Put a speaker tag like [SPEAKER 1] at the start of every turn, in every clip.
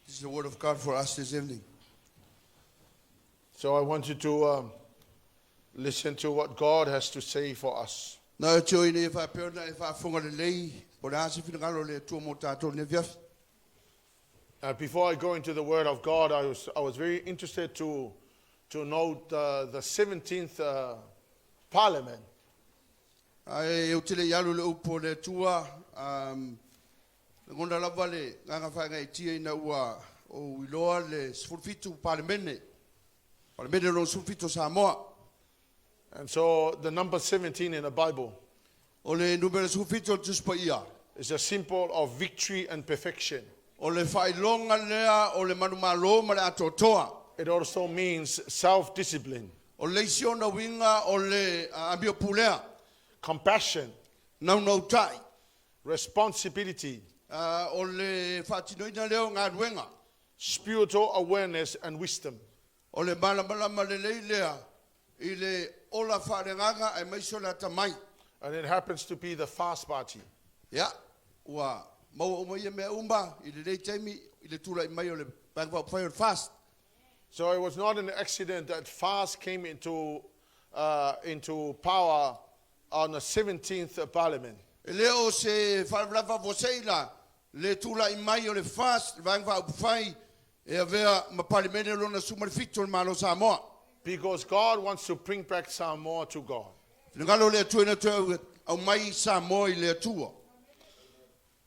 [SPEAKER 1] This is the word of God for us this evening.
[SPEAKER 2] So I want you to listen to what God has to say for us. Before I go into the Word of God, I was very interested to note the 17th Parliament. And so the number 17 in the Bible is a symbol of victory and perfection. It also means self-discipline, compassion, responsibility, spiritual awareness and wisdom. And it happens to be the fast party.
[SPEAKER 1] Yeah.
[SPEAKER 2] So it was not an accident that fast came into power on the 17th Parliament. Because God wants to bring back Samoa to God.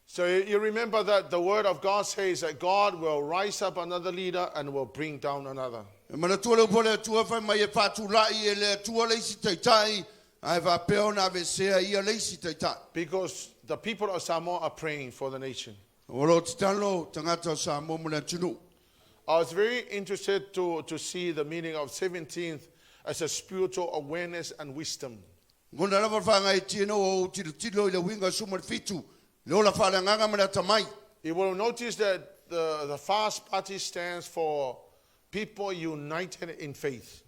[SPEAKER 2] So you remember that the word of God says that God will rise up another leader and will bring down another. Because the people of Samoa are praying for the nation. I was very interested to see the meaning of 17th as a spiritual awareness and wisdom. You will notice that the fast party stands for people united in faith.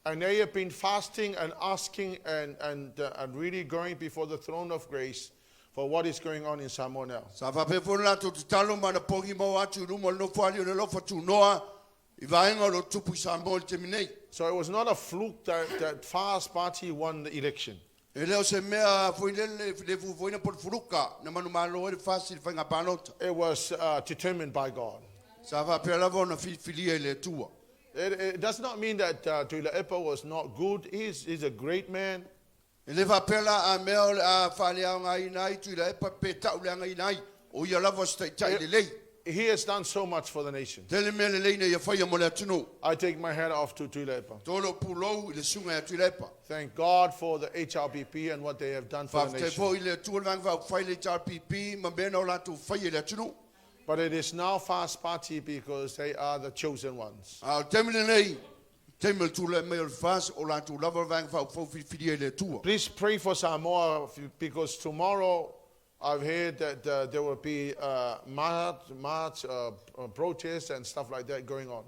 [SPEAKER 2] And they have been fasting and asking and really going before the throne of grace for what is going on in Samoa now. So it was not a fluke that fast party won the election. It was determined by God. It does not mean that Lepa was not good. He's a great man. He has done so much for the nation. I take my hat off to Lepa. Thank God for the HRBP and what they have done for the nation. But it is now fast party because they are the chosen ones. Please pray for Samoa because tomorrow I've heard that there will be march, protests and stuff like that going on.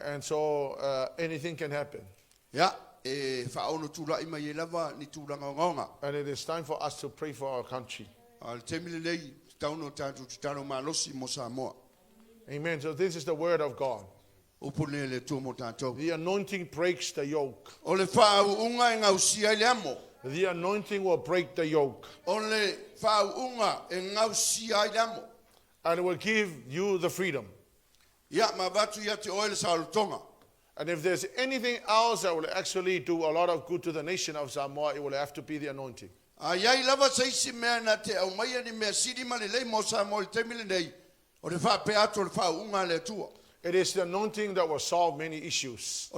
[SPEAKER 2] And so anything can happen.
[SPEAKER 1] Yeah.
[SPEAKER 2] And it is time for us to pray for our country. Amen. So this is the word of God. The anointing breaks the yoke. The anointing will break the yoke. And it will give you the freedom. And if there's anything else that will actually do a lot of good to the nation of Samoa, it will have to be the anointing. It is the anointing that will solve many issues.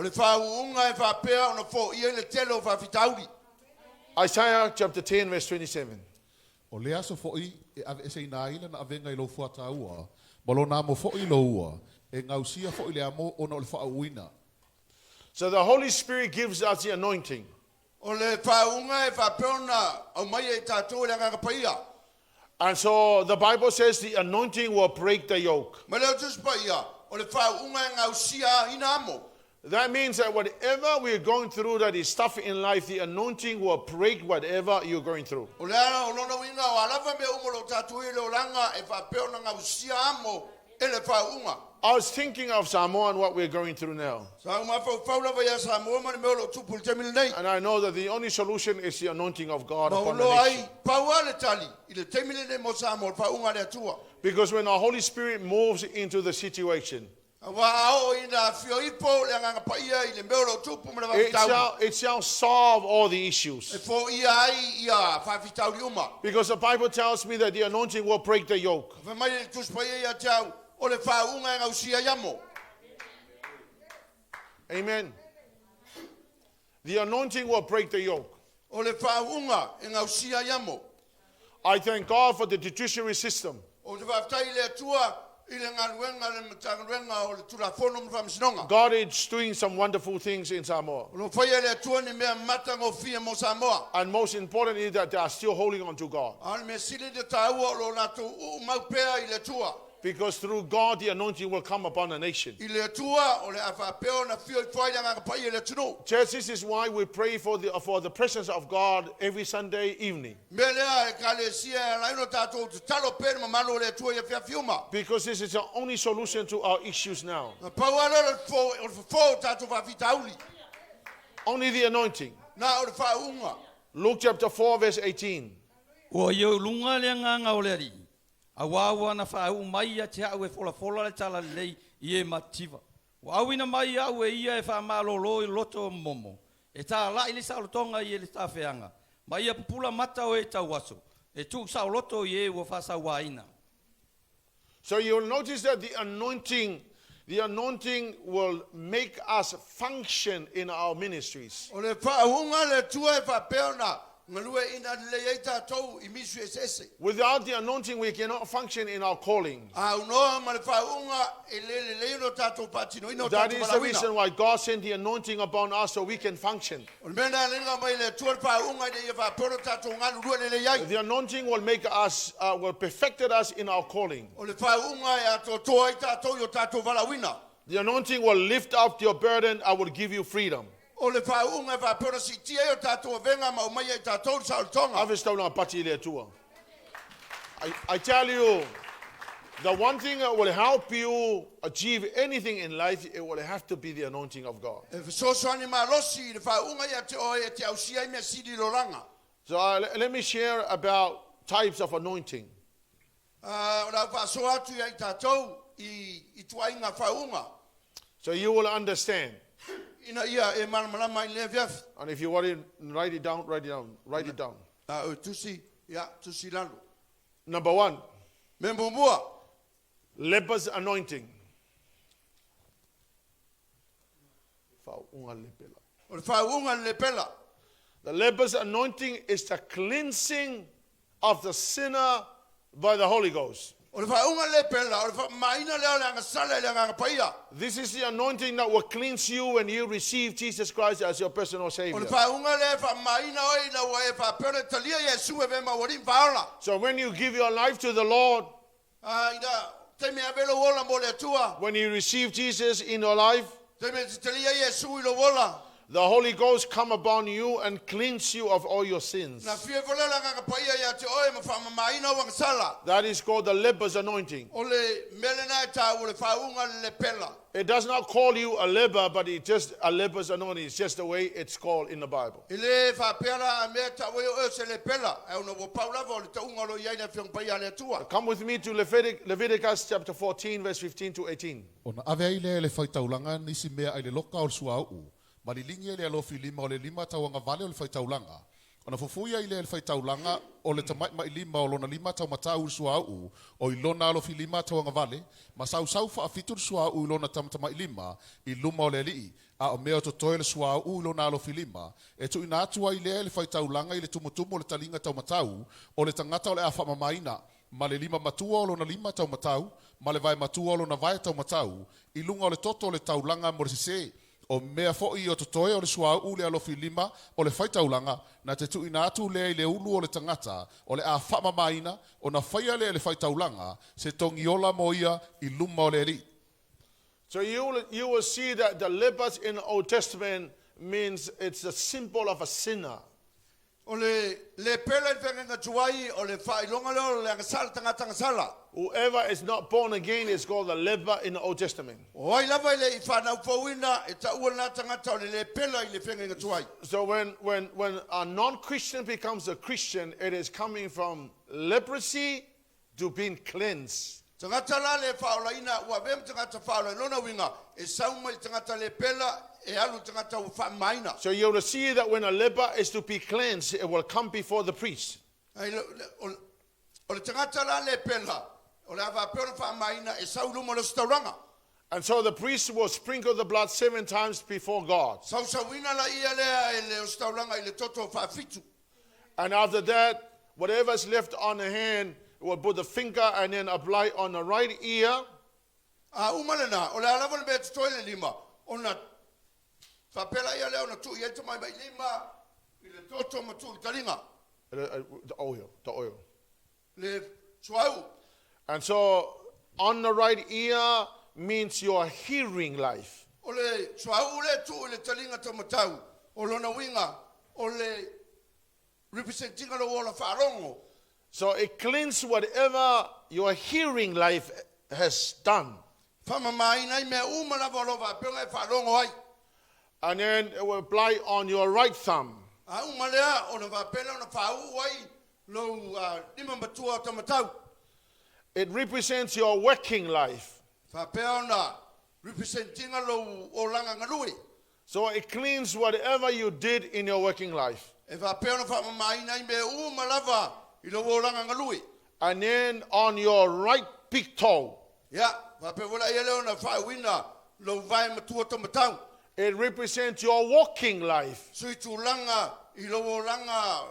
[SPEAKER 2] Isaiah chapter 10 verse 27. So the Holy Spirit gives us the anointing. And so the Bible says the anointing will break the yoke.
[SPEAKER 1] Ma leo tusi pa ia, o le whaunga e ngau sia ina amo.
[SPEAKER 2] That means that whatever we're going through that is tough in life, the anointing will break whatever you're going through.
[SPEAKER 1] O le ana o lona winga o alawa me umolo tatu i le oranga e whapeo na ngau sia amo e le whaunga.
[SPEAKER 2] I was thinking of Samoan, what we're going through now.
[SPEAKER 1] Sa uma whauna wa ia Samoa mani me olo tupul te mili nei.
[SPEAKER 2] And I know that the only solution is the anointing of God
[SPEAKER 1] Ma
[SPEAKER 2] upon the
[SPEAKER 1] ulo
[SPEAKER 2] nation.
[SPEAKER 1] ai, paua le tali, i le te mili nei mo Samoa, whaunga le atua.
[SPEAKER 2] Because when the Holy Spirit moves into the situation,
[SPEAKER 1] Wa ao ina fio ipo le nganga pa ia i le me olo tupu me le whawitau.
[SPEAKER 2] it shall solve all the issues.
[SPEAKER 1] E fo ia ai ia whawitau li uma.
[SPEAKER 2] Because the Bible tells me that the anointing will break the yoke.
[SPEAKER 1] Fa mai le tusi pa ia tau, o le whaunga e ngau sia iamo.
[SPEAKER 2] Amen. The anointing will break the yoke.
[SPEAKER 1] O le whaunga e ngau sia iamo.
[SPEAKER 2] I thank God for the judiciary system.
[SPEAKER 1] O te whaftai le atua, i le ngaruenga le mataruenga o le tulafono mo whamsinonga.
[SPEAKER 2] God is doing some wonderful things in Samoa.
[SPEAKER 1] O lo whaia le atua ni mea matango fia mo Samoa.
[SPEAKER 2] And most importantly, that they are still holding on to God.
[SPEAKER 1] Ani me sili te tāua o lo natu maupea i le atua.
[SPEAKER 2] Because through God, the anointing will come upon a nation.
[SPEAKER 1] I le atua o le awhapeo na fio I whai le nganga pai i le tunu.
[SPEAKER 2] Church, this is why we pray for the presence of God every Sunday evening.
[SPEAKER 1] Me lea e ka le sia e laino tātou te talo pēne ma mano o le atua i a whia fiuma.
[SPEAKER 2] Because this is the only solution to our issues now.
[SPEAKER 1] Na pauara o le fo tātou whawhitauli.
[SPEAKER 2] Only the anointing.
[SPEAKER 1] Na o le whaunga.
[SPEAKER 2] Luke chapter 4, verse 18.
[SPEAKER 3] Ua iau lunga le nganga o le ari. A wawa na whaau mai a te au e fola le tala lei I e mativa. Wa awina mai au e ia e whamalolo I loto momo. E tā lai le saulotonga I e le tāwheanga. Mai a pupula mata o e tau aso. E tūk sauloto I e ua whasa waina.
[SPEAKER 2] So you'll notice that the anointing will make us function in our ministries.
[SPEAKER 1] O le whaunga le tua e whapeo na ngalue ina le ei tātou I misu e sese.
[SPEAKER 2] Without the anointing, we cannot function in our calling.
[SPEAKER 1] Au noa ma le whaunga e le leino tātou patino ino
[SPEAKER 2] That
[SPEAKER 1] tātou
[SPEAKER 2] is the
[SPEAKER 1] malawina.
[SPEAKER 2] reason why God sent the anointing upon us so we can function.
[SPEAKER 1] O le mena lenga mai le tua le whaunga I le ia whapeo tātou ngalu rua le iai.
[SPEAKER 2] The anointing will make us, will perfected us in our calling.
[SPEAKER 1] O le whaunga e ato toa I tātou I o tātou malawina.
[SPEAKER 2] The anointing will lift up your burden. I will give you freedom.
[SPEAKER 1] O le whaunga e whapeo na sitia I o tātou venga ma umai I tātou sautonga.
[SPEAKER 2] I tell you, the one thing that will help you achieve anything in life, it will have to be the anointing of God.
[SPEAKER 1] E whesoswani ma losi le whaunga I te oe e te ausia I mea sidi loranga.
[SPEAKER 2] So let me share about types of anointing.
[SPEAKER 1] O la whasoa atu I tātou I tuainga whaunga.
[SPEAKER 2] So you will understand.
[SPEAKER 1] Ina ia e malamalama I le viaf.
[SPEAKER 2] And if you want to write it down, write it down. Write it down.
[SPEAKER 1] O tusi, ia, tusi lalo.
[SPEAKER 2] Number 1,
[SPEAKER 1] Me mbua,
[SPEAKER 2] leper's anointing.
[SPEAKER 1] o le whaunga le pela.
[SPEAKER 2] The leper's anointing is the cleansing of the sinner by the Holy Ghost.
[SPEAKER 1] O le whaunga le pela, o le maina leo le anga sala le anga paia.
[SPEAKER 2] This is the anointing that will cleanse you when you receive Jesus Christ as your personal
[SPEAKER 1] O
[SPEAKER 2] Savior.
[SPEAKER 1] le whaunga le maina oi na ua e whapena talia Yesu e vema warim whaola.
[SPEAKER 2] So when you give your life to the Lord,
[SPEAKER 1] Ina, te mea velo wola mo le tua.
[SPEAKER 2] when you receive Jesus in your life,
[SPEAKER 1] Te mea talia Yesu I lo wola.
[SPEAKER 2] the Holy Ghost come upon you and cleanse you of all your sins.
[SPEAKER 1] Na fie vola la anga paia ia te oe ma wha maina wang sala.
[SPEAKER 2] That is called the leper's anointing.
[SPEAKER 1] O le melena e ta o le whaunga le pela.
[SPEAKER 2] It does not call you a leper, but it's just a leper's anointing. It's just the way it's called in the Bible.
[SPEAKER 1] I le whapera a mea ta oe o se le pela. E una wo paulava o le taunga lo iai na whiong paia le tua.
[SPEAKER 2] Come with me to Leviticus chapter 14, verse 15 to 18.
[SPEAKER 4] Ona ave ai le faitaulanga nisi mea ai le loka o le suau. Malilingi le alofi lima o le lima tauanga vale o le faitaulanga. Ona fufuia i le faitaulanga o le tamai mai lima o lona lima tau matau le suau o ilona alofi lima tauanga vale. Ma sau whaafitu le suau ilona tamai lima I luma o le lii. A o mea to toe le suau ilona alofi lima. E tu ina atua i le faitaulanga I le tumutumu o le talinga tau matau o le tangata o le afa mamaina. Ma le lima matua o lona lima tau matau. Ma le vai matua o lona vai tau matau. I lunga o le toto o le taulanga mo le sise. o mea fo'i o totoe o le suau le alofi lima o le faitaulanga na te tuina atu le i le ulu o le tangata o le a whamamaina o na whaia le faitaulanga se tongiola mo ia I luma o le li.
[SPEAKER 2] So you will see that the lepers in the Old Testament means it's a symbol of a sinner.
[SPEAKER 1] O le pela I whenga tuai o le whailonga leo le angasala tangata sala.
[SPEAKER 2] Whoever is not born again is called a leper in the Old Testament.
[SPEAKER 1] O ai lava le I whanau fawina e ta ua na tangata o le pela I le whenga tuai.
[SPEAKER 2] So when a non-Christian becomes a Christian, it is coming from leprosy to being cleansed.
[SPEAKER 1] Tangata la le whaolaina ua vem tangata whaola lona winga e sauma I tangata le pela e alu tangata u whamaina.
[SPEAKER 2] So you will see that when a leper is to be cleansed, it will come before the priest.
[SPEAKER 1] O le tangata la le pela o le awa peona whamaina e sau luma le stauranga.
[SPEAKER 2] And so the priest will sprinkle the blood 7 times before God.
[SPEAKER 1] Sau wina la ia lea e le stauranga I le toto whawhitu.
[SPEAKER 2] And after that, whatever is left on the hand, will put the finger and then apply on the right ear.
[SPEAKER 1] Umalena, o le alawa le bea tutoile lima, o na whapela ia lea o na tu I eto mai lima, I le toto ma tu I taringa,
[SPEAKER 2] The oil.
[SPEAKER 1] le suau.
[SPEAKER 2] And so on the right ear means your hearing life.
[SPEAKER 1] O le suau le tu I le taringa to matau, o lona winga, o le representinga lo o la wharongo.
[SPEAKER 2] So it cleans whatever your hearing life has done.
[SPEAKER 1] Whamamaina I mea umalawa lo wapionga e wharongo ai.
[SPEAKER 2] And then it will apply on your right thumb.
[SPEAKER 1] Umalea o na wapela o na whau ai, lo lima matua o tamatau.
[SPEAKER 2] It represents your working life.
[SPEAKER 1] Whapea o na representinga lo o langa ngalui.
[SPEAKER 2] So it cleans whatever you did in your working life.
[SPEAKER 1] E whapea o na whamamaina I mea umalawa I lo o langa ngalui.
[SPEAKER 2] And then on your right big toe,
[SPEAKER 1] Ya, whapea wala ia leo na whauina lo vai matua tamatau.
[SPEAKER 2] it represents your walking life.
[SPEAKER 1] Sui tu langa I lo o langa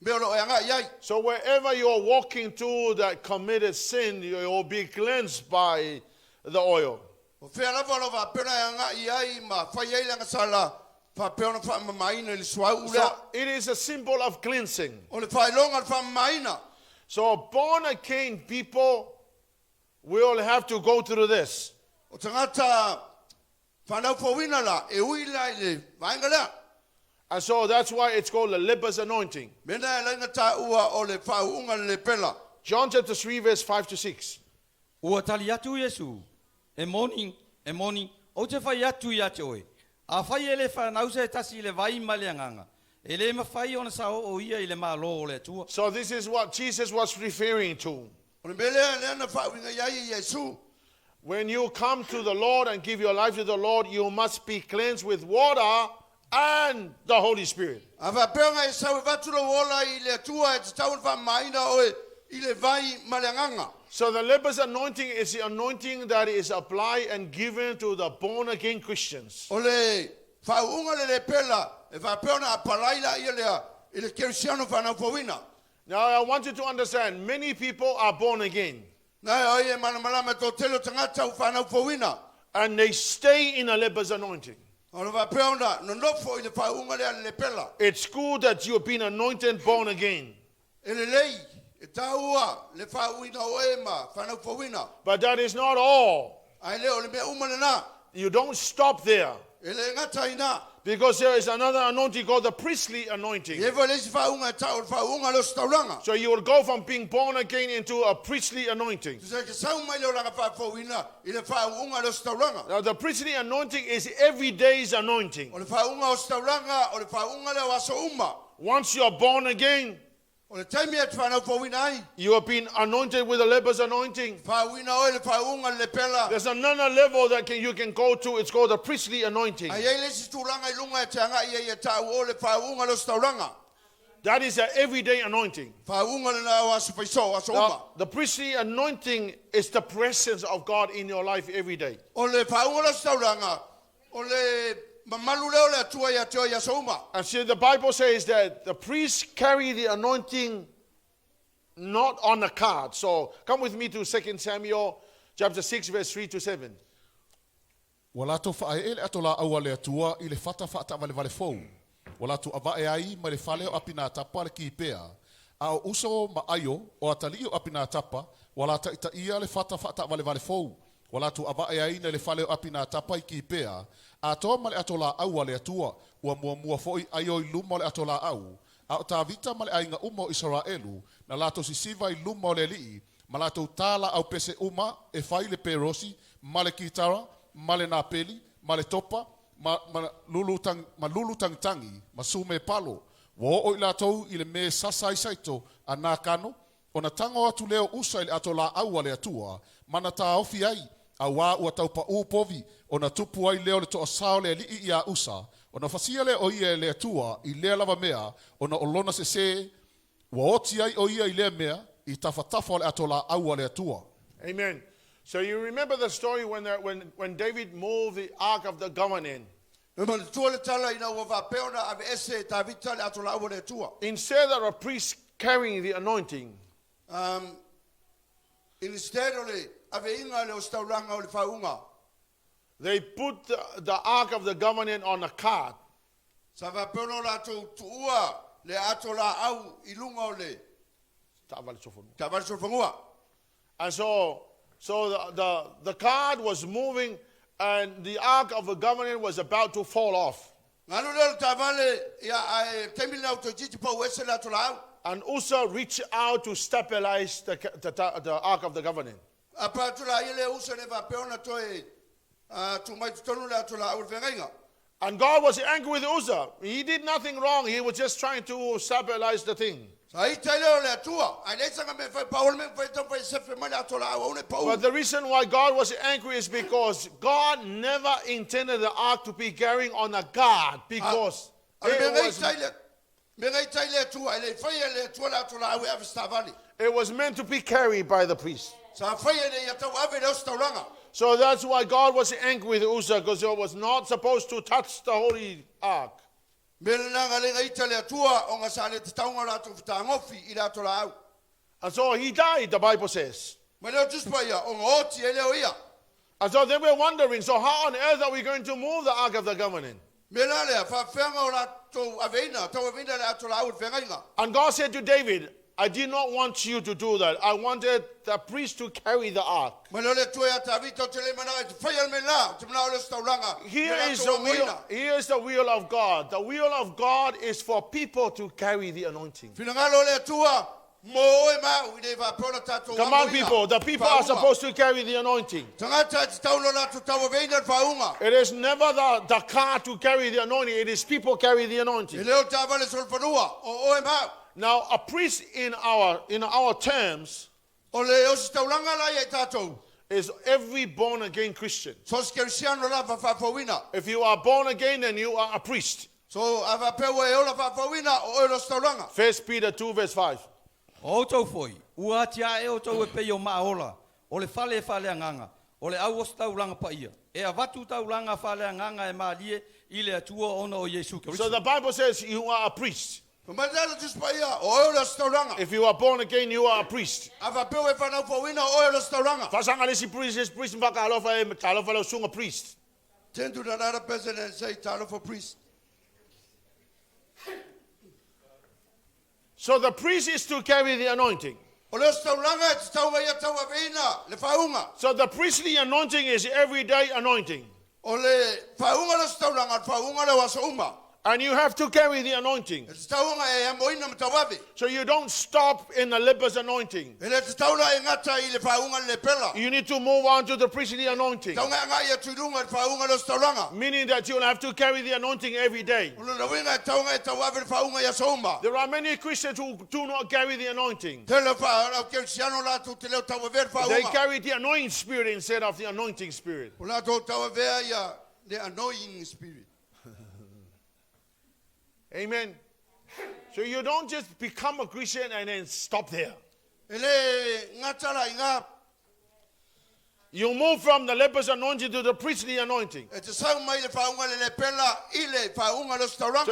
[SPEAKER 1] mea lo anga iai.
[SPEAKER 2] So wherever you're walking to that committed sin, you will be cleansed by the oil.
[SPEAKER 1] O whea lava lo wapena anga iai ma whai ai langa sala whapea o na whamamaina I le suau
[SPEAKER 2] So
[SPEAKER 1] ulea.
[SPEAKER 2] it is a symbol of cleansing.
[SPEAKER 1] O le whailonga le whamamaina.
[SPEAKER 2] So born again people will have to go through this.
[SPEAKER 1] O tangata whanau whawina la e uila I le vaenga lea.
[SPEAKER 2] And so that's why it's called the leper's anointing.
[SPEAKER 1] Mena e lainga tā ua o le whauunga le pela.
[SPEAKER 2] John chapter 3 verse 5 to 6.
[SPEAKER 3] Ua tali atu Yesu, e morning, o te whai atu I ate oe. A whai e le whanau se tasi le vai ma le anganga. E le mawhai ona sao o ia I le malo o le atua.
[SPEAKER 2] So this is what Jesus was referring to.
[SPEAKER 1] O le melea lea na whauinga iai I Yesu.
[SPEAKER 2] When you come to the Lord and give your life to the Lord, you must be cleansed with water and the Holy Spirit.
[SPEAKER 1] A whapeonga e sau e waturo wola I le atua e te tau whamaina oe I le vai ma le anganga.
[SPEAKER 2] So the leper's anointing is the anointing that is applied and given to the born again Christians.
[SPEAKER 1] O le whauunga le pela e whapeona a palaila I lea I le kerisiano whanau whawina.
[SPEAKER 2] Now I want you to understand, many people are born again
[SPEAKER 1] Nai oi e mana malama tō telo tangata u whanau whawina.
[SPEAKER 2] and they stay in a leper's anointing.
[SPEAKER 1] O le whapeona no nofo I le whaunga lea le pela.
[SPEAKER 2] It's good that you've been anointed born again,
[SPEAKER 1] E le lei e taua le whauina o e ma whanau whawina.
[SPEAKER 2] but that is not all.
[SPEAKER 1] Ai leo le mea umana na.
[SPEAKER 2] You don't stop there,
[SPEAKER 1] E le ngata ina.
[SPEAKER 2] because there is another anointing called the priestly anointing.
[SPEAKER 1] E wa lesi whaunga e tau le whaunga lo stauranga.
[SPEAKER 2] So you will go from being born again into a priestly anointing.
[SPEAKER 1] Tu se ke sau mai leo langa whawina I le whaunga lo stauranga.
[SPEAKER 2] Now the priestly anointing is every day's anointing.
[SPEAKER 1] O le whaunga o stauranga o le whaunga leo aso uma.
[SPEAKER 2] Once you're born again,
[SPEAKER 1] O le taimi e te whanau whawina ai.
[SPEAKER 2] you have been anointed with the leper's anointing.
[SPEAKER 1] Whawina o le whaunga le pela.
[SPEAKER 2] There's another level that you can go to. It's called the priestly anointing.
[SPEAKER 1] Ai ei lesi tūranga I lunga e te anga I e tau o le whaunga lo stauranga.
[SPEAKER 2] That is an everyday anointing.
[SPEAKER 1] Whaunga le nao aso whaiso aso uma.
[SPEAKER 2] Now, the priestly anointing is the presence of God in your life every day.
[SPEAKER 1] O le whaunga lo stauranga. O le mamalu leo le atua I ate o I aso uma.
[SPEAKER 2] And see, the Bible says that the priests carry the anointing not on a card. So come with me to 2 Samuel chapter 6 verse 3 to 7.
[SPEAKER 4] Wala to fa ele atola aua le atua i le fata vale fou. Wala to ava e ai ma le fale o apina tapa le ki pea. A o uso ma ayo o atali o apina tapa wala ta ita ia le fata vale fou. Wala to ava e ai na le fale o apina tapa i ki pea. A to ma le atola aua le atua ua mua foi ayo i luma le atola au. A o ta vita ma le ainga umo Israelu na lato sisiva i luma o le lii ma lato tala au pese uma e fai le perosi ma le kitara ma le napeli, ma le topa, ma lulu tangi, ma sume palo. Wo o ila tau i le me sasai saito a nā kano, o na tango atu leo usa i le ato la aua le atua, ma na ta ofi ai, a wā ua tau pa upovi, o na tupu ai leo le toa sao le li i a usa, o na fasia le o ia le atua, i lea lava mea, o na olona se, wa oti ai o ia i lea mea, i tafatafa le ato la aua le atua.
[SPEAKER 2] Amen. So you remember the story when David moved the Ark of the Covenant. Instead of a priest carrying the anointing, they put the Ark of the Covenant on a cart. And so the cart was moving and the Ark of the Covenant was about to fall off. And Uzzah reached out to stabilize the Ark of the Covenant. And God was angry with Uzzah. He did nothing wrong. He was just trying to stabilize the thing. But the reason why God was angry is because God never intended the ark to be carrying on a guard, because it was meant to be carried by the priest. So that's why God was angry with Uzzah, because he was not supposed to touch the holy ark. And so he died, the Bible says. And so they were wondering, so how on earth are we going to move the Ark of the Covenant? And God said to David, I did not want you to do that. I wanted the priest to carry the ark. Here is the will of God. The will of God is for people to carry the anointing. Come on, people. The people are supposed to carry the anointing. It is never the car to carry the anointing. It is people carry the anointing. Now, a priest in our terms is every born again Christian. If you are born again, then you are a priest. 1 Peter 2 verse 5.
[SPEAKER 3] O tau foi, ua tia e o tau e pei o maaola, o le fale anganga, o le au osta ulanga pa ia. E a watu tau langa fale anganga e maalie, i le atua ona o Yesu Kristo.
[SPEAKER 2] So the Bible says you are a priest. If you are born again, you are a priest. Priest.
[SPEAKER 1] Turn to another person and say, "Talo for priest."
[SPEAKER 2] So the priest is to carry the anointing. So the priestly anointing is everyday anointing. And you have to carry the anointing. So you don't stop in the leper's anointing. You need to move on to the priestly anointing. Meaning that you'll have to carry the anointing every day. There are many Christians who do not carry the anointing. They carry the anointing spirit instead of the anointing spirit.
[SPEAKER 1] The annoying spirit.
[SPEAKER 2] Amen. So you don't just become a Christian and then stop there. You move from the leper's anointing to the priestly anointing. So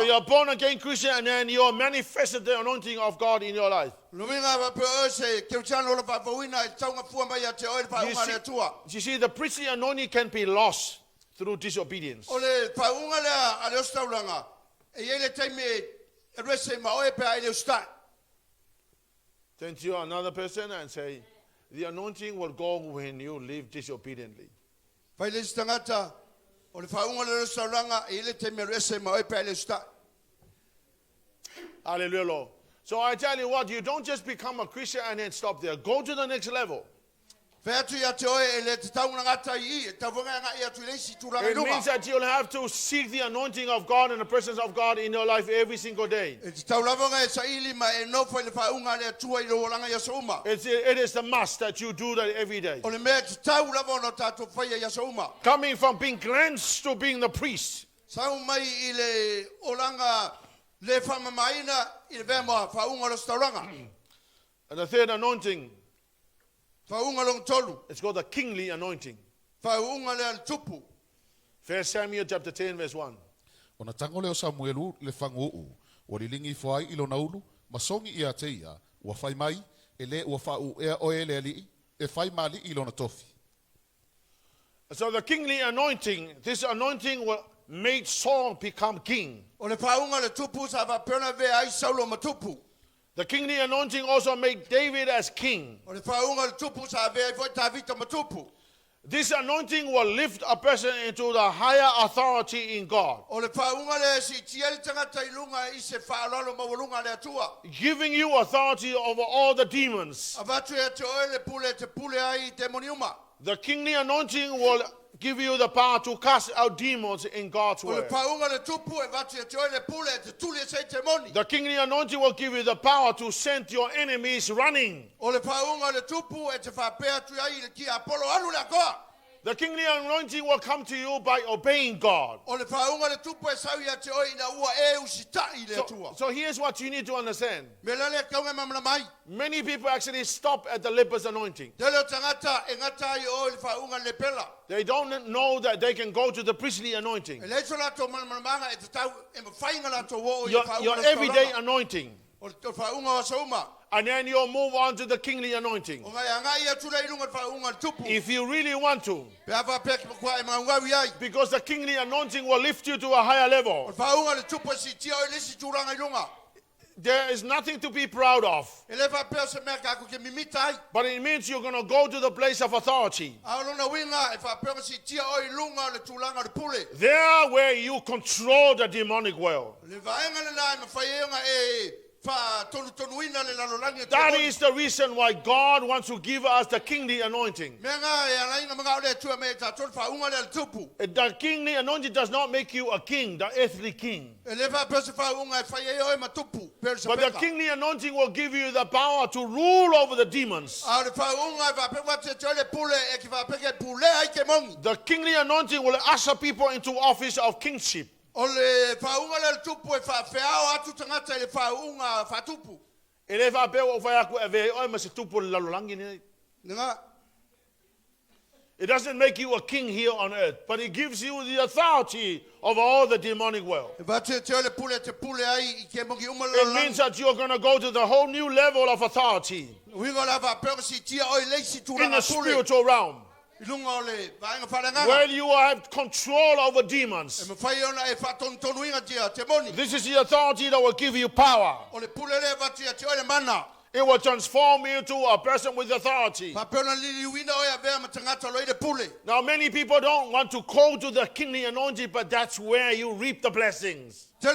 [SPEAKER 2] you're born again Christian and then you manifested the anointing of God in your life. You see, the priestly anointing can be lost. through disobedience.
[SPEAKER 1] O le whaunga lea a leo staulanga. E ele taime e rese ma oe pe a leo sta.
[SPEAKER 2] Turn to another person and say, the anointing will go when you live disobediently.
[SPEAKER 1] Pai le stangata o le whaunga leo staulanga e ele taime rese ma oe pe a leo sta.
[SPEAKER 2] Hallelujah, Lord. So I tell you what, you don't just become a Christian and then stop there. Go to the next level.
[SPEAKER 1] It
[SPEAKER 2] means that you'll have to seek the anointing of God and the presence of God in your life every single day. It is the must that you do that every day. Coming from being cleansed to being the priest. And the third anointing, it's called the kingly anointing. 1 Samuel chapter 10 verse 1.
[SPEAKER 4] Ona tango leo Samuelu le fangu o lilingi fai ilo naulu masongi ia teia wa fai mai ele wa fau e oele ali e fai mali ilo na tofi.
[SPEAKER 2] So the kingly anointing, this anointing will make Saul become king. The kingly anointing also made David as king. This anointing will lift a person into the higher authority in God, giving you authority over all the demons. The kingly anointing will give you the power to cast out demons in God's word. The kingly anointing will give you the power to send your enemies running. The kingly anointing will come to you by obeying God. So here's what you need to understand. Many people actually stop at the leper's anointing. They don't know that they can go to the priestly anointing. Your everyday anointing. And then you'll move on to the kingly anointing. If you really want to. Because the kingly anointing will lift you to a higher level. There is nothing to be proud of. But it means you're going to go to the place of authority. There where you control the demonic world. That is the reason why God wants to give us the kingly anointing. The kingly anointing does not make you a king, the earthly king. But the kingly anointing will give you the power to rule over the demons. The kingly anointing will usher people into office of kingship. It doesn't make you a king here on earth, but it gives you the authority of all the demonic world. It means that you're going to go to the whole new level of authority in the spiritual realm, where you have control over demons. This is the authority that will give you power. It will transform you to a person with authority. Now many people don't want to call to the kingly anointing, but that's where you reap the blessings. Now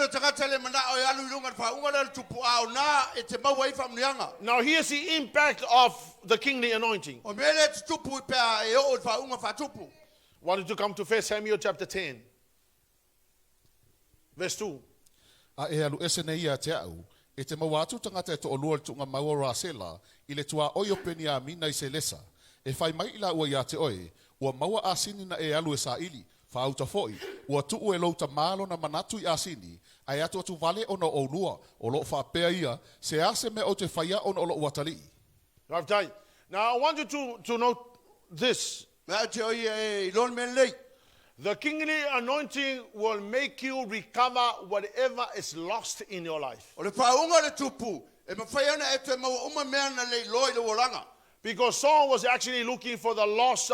[SPEAKER 2] here's the impact of the kingly anointing. Wanted to come to 1 Samuel chapter 10, verse 2.
[SPEAKER 4] E te mawatu tangata e to olua tunga maua rasela I le tua oio Peni a mina I se lesa. E fai mai ila ua ia te oe, ua maua asini na e alu e sa ili, fa auta foi, ua tuu e louta malo na manatu I asini, ai atu atu vale ona olua, o lo fa pea ia, se ase me o te faia ona o lo watali.
[SPEAKER 2] Now I want you to note this. The kingly anointing will make you recover whatever is lost in your life. Because Saul was actually looking for the lost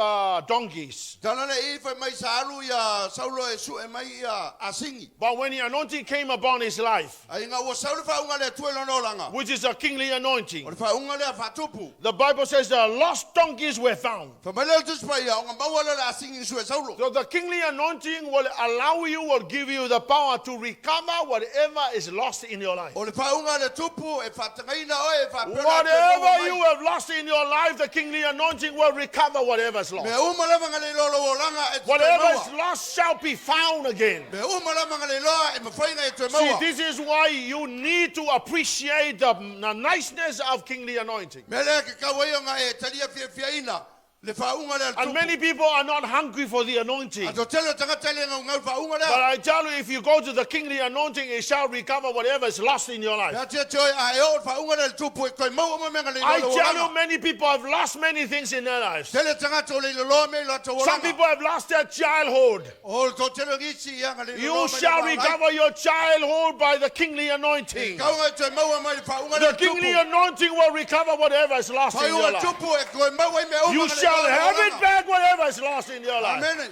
[SPEAKER 2] donkeys.
[SPEAKER 1] Tana le I fai mai salu ya saulo e su e mai ya asingi.
[SPEAKER 2] But when the anointing came upon his life,
[SPEAKER 1] Ai nga wo saulu fa unga le tuelo no langa.
[SPEAKER 2] which is a kingly anointing,
[SPEAKER 1] O fa unga le fatupu.
[SPEAKER 2] the Bible says the lost donkeys were found.
[SPEAKER 1] Fa mai le tus pa ya unga bawala le asingi su e saulo.
[SPEAKER 2] So the kingly anointing will allow you or give you the power to recover whatever is lost in your life.
[SPEAKER 1] O le fa unga le tupu e fatangaina o e fa pera.
[SPEAKER 2] Whatever you have lost in your life, the kingly anointing will recover whatever is lost.
[SPEAKER 1] Me uma le manga le lolo o langa e tu
[SPEAKER 2] Whatever
[SPEAKER 1] maua.
[SPEAKER 2] is lost shall be found again.
[SPEAKER 1] Me uma le manga le loa e mawhainga e tu
[SPEAKER 2] See,
[SPEAKER 1] maua.
[SPEAKER 2] this is why you need to appreciate the niceness of kingly anointing.
[SPEAKER 1] Me le ke kawai nga e talia fia ina. Le fa unga le
[SPEAKER 2] And
[SPEAKER 1] tupu.
[SPEAKER 2] many people are not hungry for the anointing.
[SPEAKER 1] Ato tele tanga tele nga unga fa unga
[SPEAKER 2] But
[SPEAKER 1] le.
[SPEAKER 2] I tell you, if you go to the kingly anointing, it shall recover whatever is lost in your life.
[SPEAKER 1] Ya te te ai o fa unga le tupu e koi maua ma menga le
[SPEAKER 2] I
[SPEAKER 1] lolo o
[SPEAKER 2] tell you,
[SPEAKER 1] langa.
[SPEAKER 2] many people have lost many things in their lives.
[SPEAKER 1] Tele tanga to le lolo me lo to o
[SPEAKER 2] Some
[SPEAKER 1] langa.
[SPEAKER 2] people have lost their childhood.
[SPEAKER 1] O to tele ngisi ya nga le lolo
[SPEAKER 2] You
[SPEAKER 1] me
[SPEAKER 2] shall
[SPEAKER 1] le
[SPEAKER 2] recover your childhood by the kingly anointing.
[SPEAKER 1] Kau nga te maua mai fa unga le
[SPEAKER 2] The kingly
[SPEAKER 1] tupu.
[SPEAKER 2] anointing will recover whatever is lost
[SPEAKER 1] Fa
[SPEAKER 2] in your
[SPEAKER 1] unga
[SPEAKER 2] life.
[SPEAKER 1] tupu e koi maua me o
[SPEAKER 2] You shall have it back whatever is lost in your life.
[SPEAKER 1] Amen.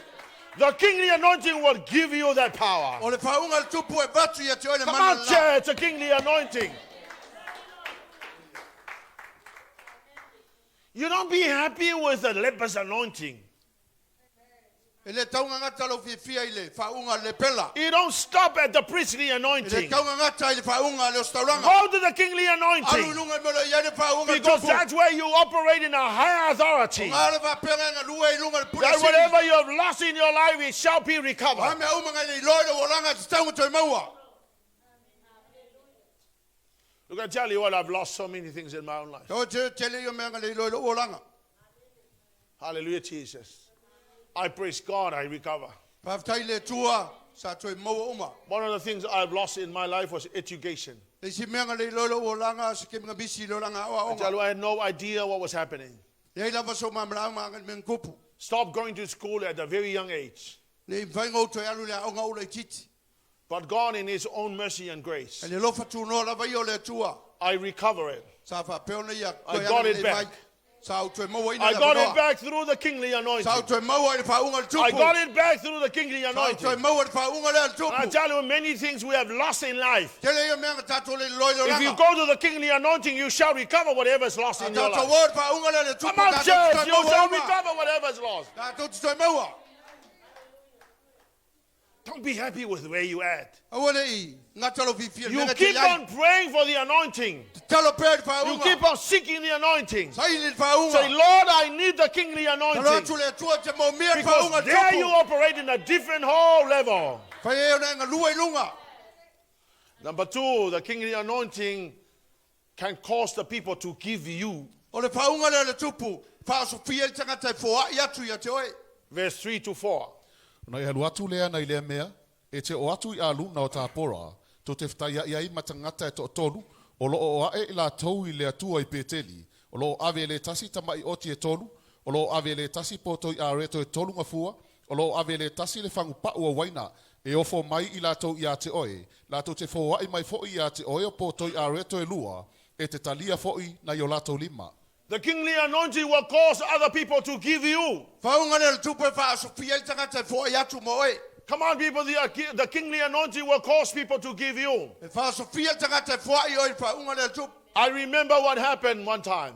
[SPEAKER 2] The kingly anointing will give you that power.
[SPEAKER 1] O le fa unga le tupu e batu ya te o le
[SPEAKER 2] Come
[SPEAKER 1] mana
[SPEAKER 2] on,
[SPEAKER 1] la.
[SPEAKER 2] church, a kingly anointing. You don't be happy with the leper's anointing.
[SPEAKER 1] E le taunga ngata lo fia ile fa unga le pela.
[SPEAKER 2] You don't stop at the priestly
[SPEAKER 1] E le
[SPEAKER 2] anointing.
[SPEAKER 1] taunga ngata ile fa unga le stauranga.
[SPEAKER 2] Go to the kingly
[SPEAKER 1] Alu
[SPEAKER 2] anointing.
[SPEAKER 1] lunga me lo ya le fa unga
[SPEAKER 2] Because
[SPEAKER 1] tupu.
[SPEAKER 2] that's where you operate in a higher authority.
[SPEAKER 1] Nga le fa penga nga lua I lunga le pula
[SPEAKER 2] That
[SPEAKER 1] sini.
[SPEAKER 2] whatever you have lost in your life, it shall be recovered.
[SPEAKER 1] Ame uma nga le loa le wolanga te taunga toi maua.
[SPEAKER 2] Look, I tell you what, I've lost so many things in my own life.
[SPEAKER 1] Tau te tele yo me nga le loa le wolanga.
[SPEAKER 2] Hallelujah, Jesus. I praise God, I recover.
[SPEAKER 1] Paftai le tua sa toi maua uma.
[SPEAKER 2] One of the things I've lost in my life was education.
[SPEAKER 1] Le si me nga le loa le wolanga se ke mga bisi lolanga awa
[SPEAKER 2] I tell
[SPEAKER 1] onga.
[SPEAKER 2] you, I had no idea what was happening.
[SPEAKER 1] Le lava so mamla ma nga men kupu.
[SPEAKER 2] Stopped going to school at a very young age.
[SPEAKER 1] Le mfainga toi alu le onga ula titi.
[SPEAKER 2] But God, in His own mercy and grace,
[SPEAKER 1] Le lofa tu no lava yo le tua.
[SPEAKER 2] I recover it.
[SPEAKER 1] Sa fa peona ya.
[SPEAKER 2] I got it back.
[SPEAKER 1] Sa toi maua ina
[SPEAKER 2] I
[SPEAKER 1] la
[SPEAKER 2] got
[SPEAKER 1] wanoa.
[SPEAKER 2] it back through the kingly
[SPEAKER 1] Sa
[SPEAKER 2] anointing.
[SPEAKER 1] toi maua le fa unga le tupu.
[SPEAKER 2] I got it back through the kingly
[SPEAKER 1] Sa toi
[SPEAKER 2] anointing.
[SPEAKER 1] maua le fa unga le
[SPEAKER 2] And I
[SPEAKER 1] tupu.
[SPEAKER 2] tell you, many things we have lost in life.
[SPEAKER 1] Tele yo me nga tato le loa le
[SPEAKER 2] If you
[SPEAKER 1] langa.
[SPEAKER 2] go to the kingly anointing, you shall recover whatever is lost in your
[SPEAKER 1] Tato
[SPEAKER 2] life.
[SPEAKER 1] word fa unga le tupu.
[SPEAKER 2] Come on,
[SPEAKER 1] Tato
[SPEAKER 2] church,
[SPEAKER 1] toi
[SPEAKER 2] you
[SPEAKER 1] maua
[SPEAKER 2] shall
[SPEAKER 1] uma.
[SPEAKER 2] recover whatever is lost.
[SPEAKER 1] Tato toi maua.
[SPEAKER 2] Don't be happy with where you at.
[SPEAKER 1] Awale I ngata lo fifia.
[SPEAKER 2] You keep on praying for the anointing.
[SPEAKER 1] Talo pe fa
[SPEAKER 2] You
[SPEAKER 1] unga.
[SPEAKER 2] keep on seeking the anointing.
[SPEAKER 1] Sa ili fa unga.
[SPEAKER 2] Say, Lord, I need the kingly
[SPEAKER 1] Talo
[SPEAKER 2] anointing.
[SPEAKER 1] tu le tua te mo mea fa
[SPEAKER 2] Because
[SPEAKER 1] unga
[SPEAKER 2] there you
[SPEAKER 1] tupu.
[SPEAKER 2] operate in a different whole level.
[SPEAKER 1] Fa e ona nga lua I lunga.
[SPEAKER 2] Number two, the kingly anointing can cause the people to give you.
[SPEAKER 1] O le fa unga le tupu. Fa so fia tanga te foa ia tu ia te oe.
[SPEAKER 2] Verse 3 to 4.
[SPEAKER 4] Na I halu atu lea na I lea mea, e te o atu I alu na o tāpora, to te whtai ia I matangata e to tolu, o lo o ae I la tau I lea tua I peteli, o lo ave le tasi tamai oti e tolu, o lo ave le tasi poto I areto e tolu ngafua, o lo ave le tasi le whangu pau a waina, e ofo mai I la tau I te oe, la tau te fo ai mai fo I te oe o poto I areto e lua, e te talia fo I na yo la tau lima.
[SPEAKER 2] The kingly anointing will cause other people to give you.
[SPEAKER 1] Fa unga le tupu fa so fia tanga te foa ia tu mo oe.
[SPEAKER 2] Come on, people, the kingly anointing will cause people to give you.
[SPEAKER 1] E fa so fia tanga te foa I oe fa unga le tupu.
[SPEAKER 2] I remember what happened one time.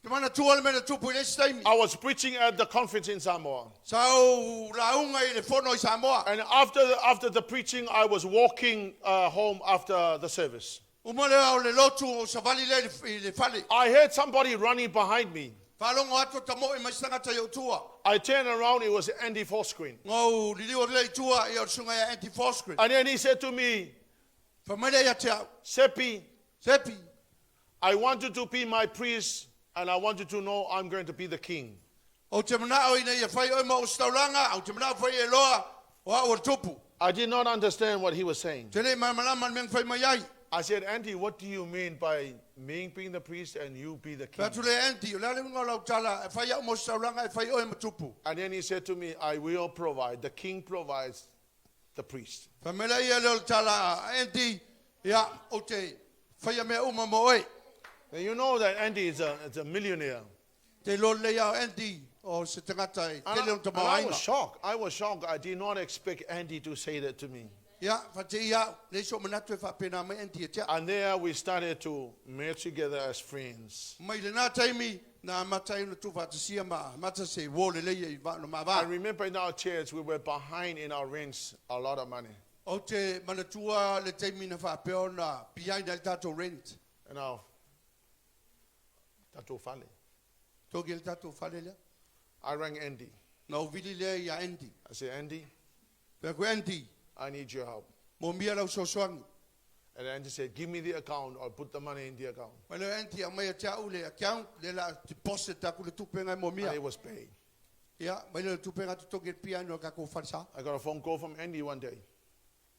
[SPEAKER 1] Te mana tua le me le tupu I le staimi.
[SPEAKER 2] I was preaching at the conference in Samoa.
[SPEAKER 1] Sau la unga I le fono I Samoa.
[SPEAKER 2] And after the preaching, I was walking home after the service.
[SPEAKER 1] Uma le au le lotu o sa vali le fale.
[SPEAKER 2] I heard somebody running behind me.
[SPEAKER 1] Falongo ato tamo I masanga ta yo tua.
[SPEAKER 2] I turned around, it was Andy Fourscreen.
[SPEAKER 1] Ngau lili o le tua I o sunga ya anti-Fourscreen.
[SPEAKER 2] And then he said to me,
[SPEAKER 1] Fa mele ya te au.
[SPEAKER 2] Sepi,
[SPEAKER 1] Sepi.
[SPEAKER 2] I want you to be my priest, and I want you to know I'm going to be the king.
[SPEAKER 1] O te mana o ina ia fai o ma o staulanga. O te mana fai e loa. O a o tupu.
[SPEAKER 2] I did not understand what he was saying.
[SPEAKER 1] Te le malama meng fai mai ai.
[SPEAKER 2] I said, Andy, what do you mean by me being the priest and you be the king?
[SPEAKER 1] Patu le anti. O lale mga lau tala. E fai o mo staulanga. E fai o ma tupu.
[SPEAKER 2] And then he said to me, I will provide. The king provides the priest.
[SPEAKER 1] Fa mele ia le tala anti. Ia o te fai a mea uma mo oi.
[SPEAKER 2] And you know that Andy is a millionaire.
[SPEAKER 1] Te lo le ia Andy o se tangata e
[SPEAKER 2] And
[SPEAKER 1] tele on te
[SPEAKER 2] I
[SPEAKER 1] mawainga.
[SPEAKER 2] was shocked. I was shocked. I did not expect Andy to say that to me.
[SPEAKER 1] Ia, whate ia, le so manatu e whapena mai Andy e tea.
[SPEAKER 2] And there we started to meet together as friends.
[SPEAKER 1] Mai le nā taimi, nā matai na tu whatasia ma, mata se wole le ia I no
[SPEAKER 2] I
[SPEAKER 1] mawa.
[SPEAKER 2] remember in our church, we were behind in our rents a lot of money.
[SPEAKER 1] O te manatua le taimi na whapeo na piai na tato rent.
[SPEAKER 2] You know, Tato Fale.
[SPEAKER 1] Toki le tato whale lea.
[SPEAKER 2] I rang Andy.
[SPEAKER 1] Na uvili lea ia Andy.
[SPEAKER 2] I said, Andy,
[SPEAKER 1] Pea koe Andy,
[SPEAKER 2] I need your help.
[SPEAKER 1] mo mia lau sosoangi.
[SPEAKER 2] And Andy said, give me the account. I'll put the money in the account.
[SPEAKER 1] Ma le Andy a mai a tea ule account, le la deposit taku le tupenga mo mia.
[SPEAKER 2] And it was paid.
[SPEAKER 1] Ia, mai le tupenga tu toki piai no kako whalisa.
[SPEAKER 2] I got a phone call from Andy one day.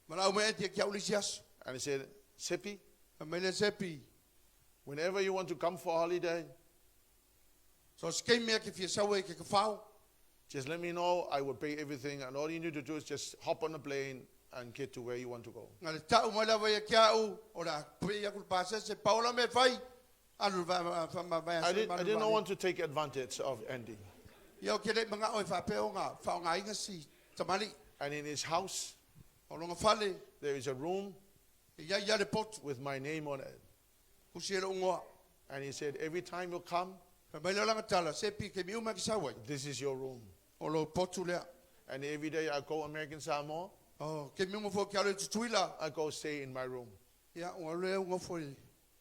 [SPEAKER 1] Ma lau mai Andy a kia uli siasu.
[SPEAKER 2] And he said, Seppi,
[SPEAKER 1] Ma mai le sepi.
[SPEAKER 2] whenever you want to come for a holiday,
[SPEAKER 1] So skei mea ke fia sawe ke whao.
[SPEAKER 2] just let me know. I will pay everything. And all you need to do is just hop on a plane and get to where you want to go.
[SPEAKER 1] Ngā le tau mai lawa ia kia au, o la pui aku pasa se paula me whai. Anu wha mai
[SPEAKER 2] I didn't want to take advantage of Andy.
[SPEAKER 1] Ia o ke le mga oi whapeo ngā, whao ngā inga si, tamari.
[SPEAKER 2] And in his house,
[SPEAKER 1] O longa whale,
[SPEAKER 2] there is a room
[SPEAKER 1] ia le potu,
[SPEAKER 2] with my name on it.
[SPEAKER 1] kusi e lo ungoa.
[SPEAKER 2] And he said, every time you come,
[SPEAKER 1] Pa mai langa tala, sepi ke miuma ki sawai.
[SPEAKER 2] this is your room.
[SPEAKER 1] O lo potu lea.
[SPEAKER 2] And every day I go American Samoa,
[SPEAKER 1] O, ke miuma fo kia le tutuila.
[SPEAKER 2] I go stay in my room.
[SPEAKER 1] Ia, o le ungo fo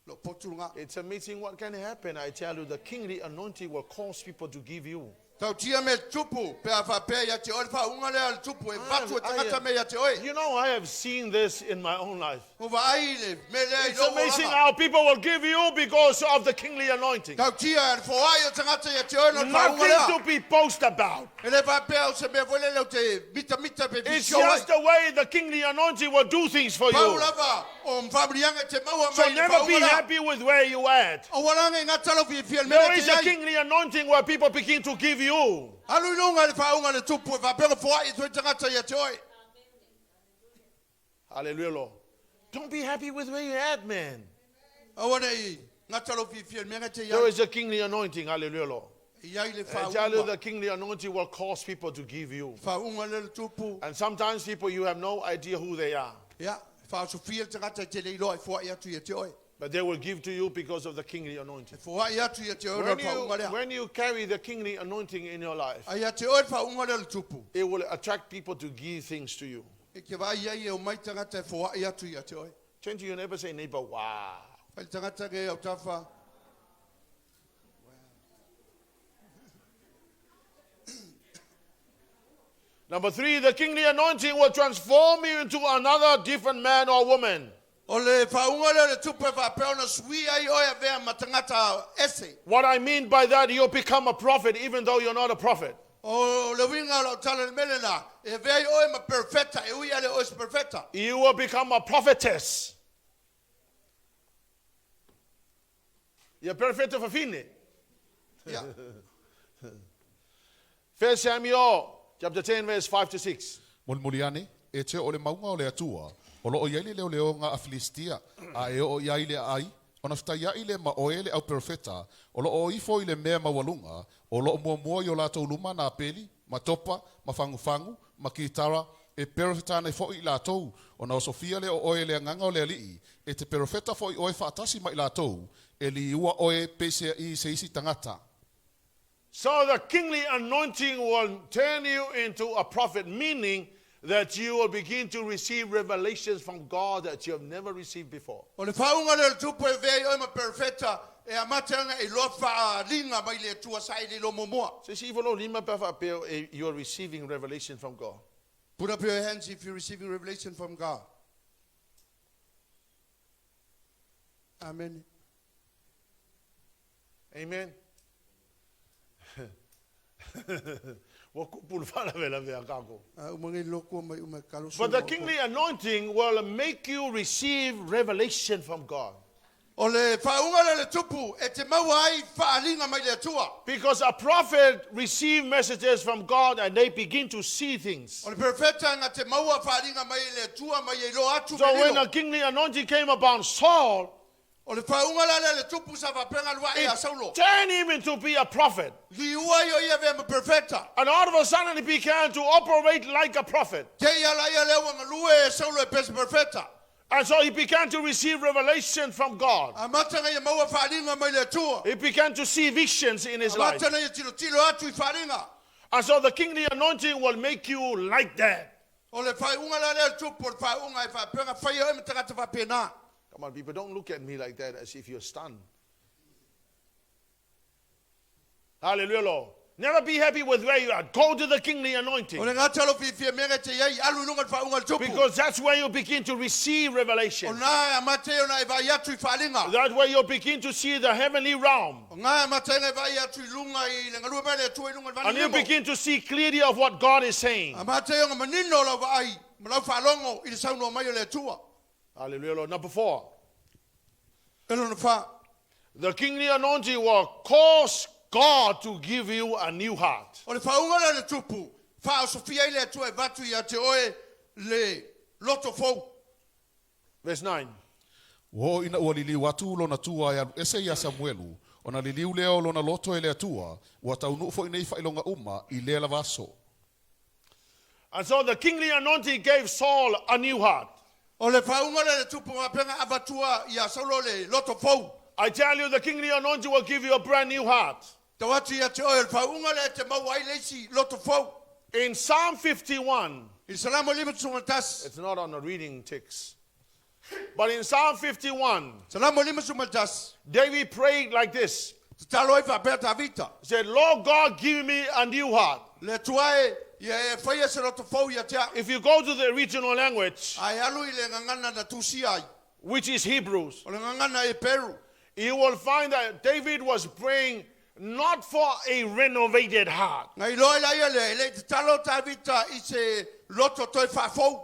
[SPEAKER 1] lo potu ngā.
[SPEAKER 2] It's amazing what can happen. I tell you, the kingly anointing will cause people to give you.
[SPEAKER 1] Tau tia me tupu, pe a whapea ia te oi, wha unga lea le tupu, e watu e tangata me ia te oi.
[SPEAKER 2] You know, I have seen this in my own life.
[SPEAKER 1] O wa ai le, me lea I
[SPEAKER 2] It's
[SPEAKER 1] lo
[SPEAKER 2] amazing
[SPEAKER 1] oranga.
[SPEAKER 2] how people will give you because of the kingly anointing.
[SPEAKER 1] Tau tia e fo ai o tangata ia te oi, no wha unga lea.
[SPEAKER 2] Nothing to be boasted about.
[SPEAKER 1] E le whapea o se me vole leo te mita pe
[SPEAKER 2] It's
[SPEAKER 1] visio ai.
[SPEAKER 2] just the way the kingly anointing will do things for you.
[SPEAKER 1] Paulava, o mwhamrianga te maua
[SPEAKER 2] So
[SPEAKER 1] mai le
[SPEAKER 2] never be
[SPEAKER 1] whaunga lea.
[SPEAKER 2] happy with where you at.
[SPEAKER 1] O waranga I ngā talo fia mea
[SPEAKER 2] There is
[SPEAKER 1] te
[SPEAKER 2] a
[SPEAKER 1] ai.
[SPEAKER 2] kingly anointing where people begin to give you.
[SPEAKER 1] Alu inonga le whaunga le tupu, e whapea fo ai tui tangata ia te oi.
[SPEAKER 2] Hallelujah, Lord. Don't be happy with where you're at, man.
[SPEAKER 1] O wana I ngā talo fia mea te
[SPEAKER 2] There
[SPEAKER 1] ai.
[SPEAKER 2] is a kingly anointing. Hallelujah, Lord.
[SPEAKER 1] I ai le
[SPEAKER 2] I tell you,
[SPEAKER 1] whaunga.
[SPEAKER 2] the kingly anointing will cause people to give you.
[SPEAKER 1] Whaunga le tupu.
[SPEAKER 2] And sometimes people, you have no idea who they are.
[SPEAKER 1] Ia, whausu fia tangata te leilo ai fo ai atu ia te oi.
[SPEAKER 2] But they will give to you because of the kingly anointing.
[SPEAKER 1] Fo ai atu ia te oi no whaunga lea.
[SPEAKER 2] When you carry the kingly anointing in your life,
[SPEAKER 1] Ai ia te oi whaunga le tupu.
[SPEAKER 2] it will attract people to give things to you.
[SPEAKER 1] E ke vai ai o mai tangata fo ai atu ia te oi.
[SPEAKER 2] Turn to your neighbor, say, neighbor, wow.
[SPEAKER 1] Whai tangata ke au tafa.
[SPEAKER 2] Number 3, the kingly anointing will transform you into another different man or woman.
[SPEAKER 1] O le whaunga le tupu e whapea na sui ai oi a vea ma tangata ese.
[SPEAKER 2] What I mean by that, you'll become a prophet even though you're not a prophet.
[SPEAKER 1] O le winga lo tala le mele na, e vea oi ma perfecta, e ui ale ois perfecta.
[SPEAKER 2] You will become a prophetess. You're perfect for fine.
[SPEAKER 1] Ia,
[SPEAKER 2] 1 Samuel chapter 10, verse 5 to 6.
[SPEAKER 4] Mulmuliane, e te o le maunga o le atua, o lo o iai le leo leo ngā a Filistia, a e o iai le ai, o na whitai ai le ma o ele au perfeta, o lo o ifo i le mea mawalunga, o lo o mua mua i o lātou luma na peli, ma topa, ma fangu, ma kitara, e perfeta nei fo i lātou, o na o Sofia le o oe le nganga o le alii, e te perfeta fo i oe whaatasi ma i lātou, e li ua oe pese i se isi tangata.
[SPEAKER 2] So the kingly anointing will turn you into a prophet, meaning that you will begin to receive revelations from God that you have never received before.
[SPEAKER 1] o le whaunga le tupu e vea oi ma perfecta, e a matanga e loa wha linga mai le tua sai le lo momoa.
[SPEAKER 2] So see, if you are receiving revelation from God.
[SPEAKER 1] Put up your hands if you're receiving revelation from God. Amen.
[SPEAKER 2] Amen. But the kingly anointing will make you receive revelation from God.
[SPEAKER 1] O le whaunga le tupu, e te maua ai whaalinga mai le tua.
[SPEAKER 2] Because a prophet receives messages from God and they begin to see things.
[SPEAKER 1] O le perfecta nga te maua whaalinga mai le tua mai e lo atu
[SPEAKER 2] So
[SPEAKER 1] me
[SPEAKER 2] when
[SPEAKER 1] lilo.
[SPEAKER 2] the kingly anointing came upon Saul,
[SPEAKER 1] O le whaunga la le tupu sa whapenga lua e a saulo.
[SPEAKER 2] Turn him into be a prophet.
[SPEAKER 1] Li ua yo ia vema profeta.
[SPEAKER 2] And all of a sudden he began to operate like a prophet.
[SPEAKER 1] Te ia la ia lewa nga lua e saulo e pesa profeta.
[SPEAKER 2] And so he began to receive revelation from God.
[SPEAKER 1] A matanga ia maua wharinga mai le tua.
[SPEAKER 2] He began to see visions in his
[SPEAKER 1] A
[SPEAKER 2] life.
[SPEAKER 1] matanga ia tilo tilo atu I wharinga.
[SPEAKER 2] And so the kingly anointing will make you like that.
[SPEAKER 1] O le whaunga la le tupu o le whaunga e whapenga whaia e matangata whapena.
[SPEAKER 2] Come on, people, don't look at me like that as if you're stunned. Hallelujah, Lord. Never be happy with where you are. Go to the kingly anointing.
[SPEAKER 1] O le ngatalo fifia mega te iai alu lunga le whaunga le tupu.
[SPEAKER 2] Because that's where you begin to receive
[SPEAKER 1] O
[SPEAKER 2] revelation.
[SPEAKER 1] nā e mateo na e vai atu I wharinga.
[SPEAKER 2] That's where you begin to see the heavenly realm.
[SPEAKER 1] O ngā e mateo e vai atu I lunga I le ngalua mele tua I lunga le
[SPEAKER 2] And you
[SPEAKER 1] vanilimo.
[SPEAKER 2] begin to see clearly of what God is saying.
[SPEAKER 1] A mateo nga manino la vai malau whalongo I le sauno mai o le tua.
[SPEAKER 2] Hallelujah, Lord. Number 4.
[SPEAKER 1] Elo na wha.
[SPEAKER 2] The kingly anointing will cause God to give you a new heart.
[SPEAKER 1] O le whaunga la le tupu. Wha o sofia I le atua e vatu I a te oe le loto fau.
[SPEAKER 2] Verse 9.
[SPEAKER 4] O ina ua liliu atu lona tua e ese ia Samuelu. Ona liliu leo lona loto e le atua. Ua taunu fo inei whailonga uma I le la vaso.
[SPEAKER 2] And so the kingly anointing gave Saul a new heart.
[SPEAKER 1] O le whaunga la le tupu ma penga avatua I a saulo le loto fau.
[SPEAKER 2] I tell you, the kingly anointing will give you a brand new heart.
[SPEAKER 1] Te watu I a te oe le whaunga le te mau ai leisi loto fau.
[SPEAKER 2] In Psalm 51,
[SPEAKER 1] I salamo lima sumatas.
[SPEAKER 2] it's not on the reading text, but in Psalm 51,
[SPEAKER 1] Salamo lima sumatas.
[SPEAKER 2] David prayed like this.
[SPEAKER 1] Te talo I whapeta vita.
[SPEAKER 2] He said, Lord God, give me a new heart.
[SPEAKER 1] Le tuae ia e whaia se loto fau I a tea.
[SPEAKER 2] If you go to the original language,
[SPEAKER 1] Ai alu I le ngangana na TUSI ai.
[SPEAKER 2] which is Hebrews,
[SPEAKER 1] O le ngangana e Peru.
[SPEAKER 2] you will find that David was praying not for a renovated heart.
[SPEAKER 1] Ngai loe la ia le te talo ta vita I se loto toi whafau.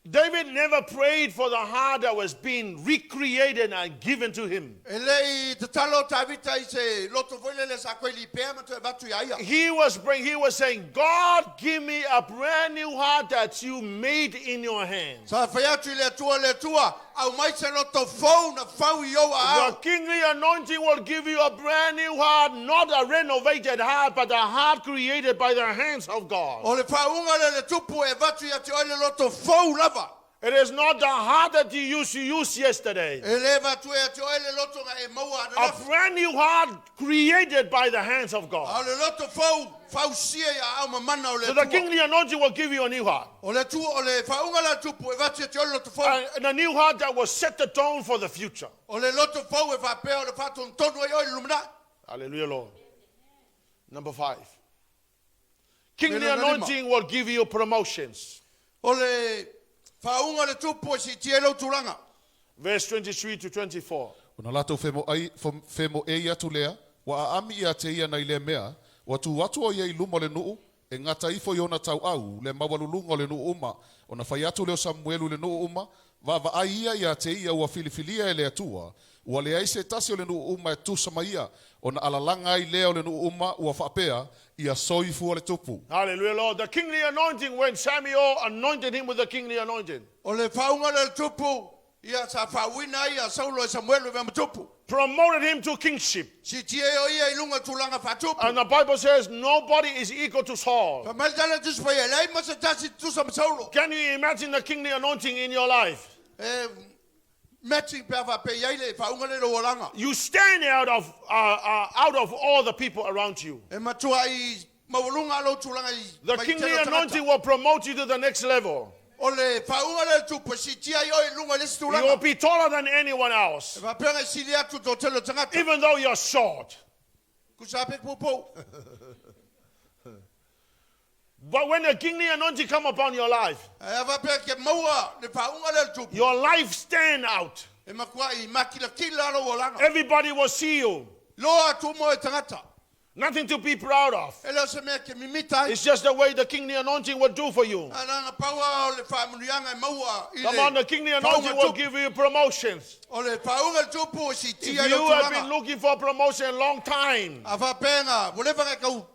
[SPEAKER 2] David never prayed for the heart that was being recreated and given to him.
[SPEAKER 1] E le te talo ta vita I se loto voile le sa koe li pēr ma toi vatu I aia.
[SPEAKER 2] He was praying, he was saying, God, give me a brand new heart that you made in your hands.
[SPEAKER 1] Sa whaiatu I le tua. Au mai se loto fau na fau I oa
[SPEAKER 2] The
[SPEAKER 1] au.
[SPEAKER 2] kingly anointing will give you a brand new heart, not a renovated heart, but a heart created by the hands of God.
[SPEAKER 1] O le whaunga le tupu e vatu I a te oe le loto fau lava.
[SPEAKER 2] It is not the heart that you used to use yesterday.
[SPEAKER 1] E le vatu e a te oe le loto nga e maua ana
[SPEAKER 2] A
[SPEAKER 1] lafu.
[SPEAKER 2] brand new heart created by the hands of God.
[SPEAKER 1] Au le loto fau sia ia au mamana o le
[SPEAKER 2] So the
[SPEAKER 1] tua.
[SPEAKER 2] kingly anointing will give you a new heart.
[SPEAKER 1] O le tua o le whaunga le tupu e vatu e te oe le loto fau.
[SPEAKER 2] And a new heart that will set the tone for the future.
[SPEAKER 1] O le loto fau e whapea o le whatu tonu e oe lumina.
[SPEAKER 2] Hallelujah, Lord. Number 5. Kingly
[SPEAKER 1] Melo na lima.
[SPEAKER 2] anointing will give you promotions.
[SPEAKER 1] O le whaunga le tupu e si tie lau turanga.
[SPEAKER 2] Verse 23 to 24.
[SPEAKER 4] Ona lato femo e atu lea. Wa aami ia te ia nei le mea. Wa tu watu o iei lumo le nuu. E ngata ifo i ona tau au. Le mawalulunga o le nuu uma. Ona whai atu leo Samuelu le nuu uma. Va ai ia te ia ua filifilia e le atua. Ua le aise tasi o le nuu uma e tu samaia. Ona alalanga ai leo le nuu uma ua whapea. Ia soifu o le tupu.
[SPEAKER 2] Hallelujah, Lord. The kingly anointing, when Samuel anointed him with the kingly anointing,
[SPEAKER 1] O le whaunga le tupu ia sa whauina ia saulo e Samuelu vema tupu.
[SPEAKER 2] promoted him to kingship.
[SPEAKER 1] Si tie o ia I lunga tulanga whatupu.
[SPEAKER 2] And the Bible says nobody is equal to Saul.
[SPEAKER 1] Ka maritana tusi pa ia lei masa tasi tusa masaulo.
[SPEAKER 2] Can you imagine the kingly anointing in your life?
[SPEAKER 1] Matching pe pe ia le whaunga le roolanga.
[SPEAKER 2] You stand out of all the people around you.
[SPEAKER 1] E matua I mawalunga lo tulanga I.
[SPEAKER 2] The kingly anointing will promote you to the next level.
[SPEAKER 1] O le whaunga le tupu si tie o lunga le
[SPEAKER 2] You will
[SPEAKER 1] tulanga.
[SPEAKER 2] be taller than anyone else,
[SPEAKER 1] E whapenga I sili atu to telo tangata.
[SPEAKER 2] even though you're short.
[SPEAKER 1] Kusape pupo.
[SPEAKER 2] But when the kingly anointing come upon your life,
[SPEAKER 1] E whapenga ke maua le whaunga le tupu.
[SPEAKER 2] your life stand out.
[SPEAKER 1] E makua I makila kila lo olanga.
[SPEAKER 2] Everybody will see you.
[SPEAKER 1] Loa tu mo e tangata.
[SPEAKER 2] Nothing to be proud of.
[SPEAKER 1] E leo se mea ke mimita.
[SPEAKER 2] It's just the way the kingly anointing will do for you.
[SPEAKER 1] Ananga paua o le whamulianga e maua.
[SPEAKER 2] Come on, the kingly anointing will give you promotions.
[SPEAKER 1] O le whaunga le tupu si
[SPEAKER 2] If
[SPEAKER 1] tia
[SPEAKER 2] you
[SPEAKER 1] lo
[SPEAKER 2] have been
[SPEAKER 1] tulanga.
[SPEAKER 2] looking for promotion a long time,
[SPEAKER 1] A whapenga, whatever e kau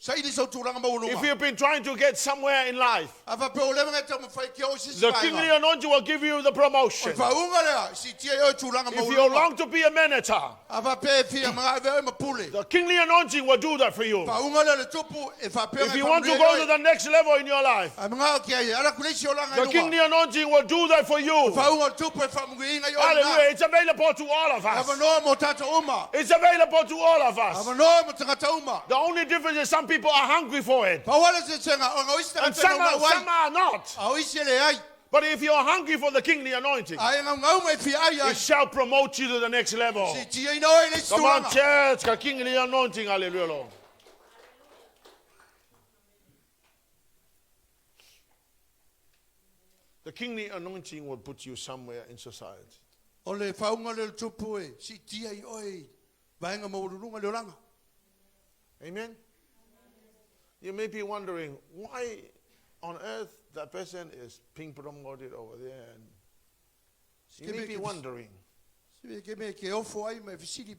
[SPEAKER 1] Sa ili sa tulanga maulunga.
[SPEAKER 2] If you've been trying to get somewhere in life,
[SPEAKER 1] Ava pe ole nga tamo fai ki o si
[SPEAKER 2] the kingly anointing will give you the promotion.
[SPEAKER 1] Fa unga lea si tia yo tulanga
[SPEAKER 2] If you
[SPEAKER 1] maulunga.
[SPEAKER 2] long to be a manager,
[SPEAKER 1] Ava pe fia mga ave mapule.
[SPEAKER 2] the kingly anointing will do that for you.
[SPEAKER 1] Fa unga le tupu e fa pe.
[SPEAKER 2] If you want to go to the next level in your life,
[SPEAKER 1] Mga ki ai ala kulisi olanga.
[SPEAKER 2] the kingly anointing will do that for you.
[SPEAKER 1] Fa unga tupu e fa mga yo.
[SPEAKER 2] Hallelujah. It's available to all of
[SPEAKER 1] Ava
[SPEAKER 2] us.
[SPEAKER 1] no mo tata uma.
[SPEAKER 2] It's available to all of us.
[SPEAKER 1] Ava no mo tata uma.
[SPEAKER 2] The only difference is some people are hungry for it.
[SPEAKER 1] Pa wala se senga o ngoista
[SPEAKER 2] And some are not.
[SPEAKER 1] Au isi le ai.
[SPEAKER 2] But if you're hungry for the kingly anointing,
[SPEAKER 1] Ai ngau me fi ai ai.
[SPEAKER 2] it shall promote you to the next level.
[SPEAKER 1] Si tia ino e le
[SPEAKER 2] Come on,
[SPEAKER 1] tulanga.
[SPEAKER 2] church, the kingly anointing, hallelujah, Lord. The kingly anointing will put you somewhere in society.
[SPEAKER 1] Ole fa unga le tupu e si tia ino e. Vaenga maulunga le olanga.
[SPEAKER 2] Amen? You may be wondering, why on earth that person is being promoted over there? And you may be wondering.
[SPEAKER 1] Si ke me ke ofo ai me fisili.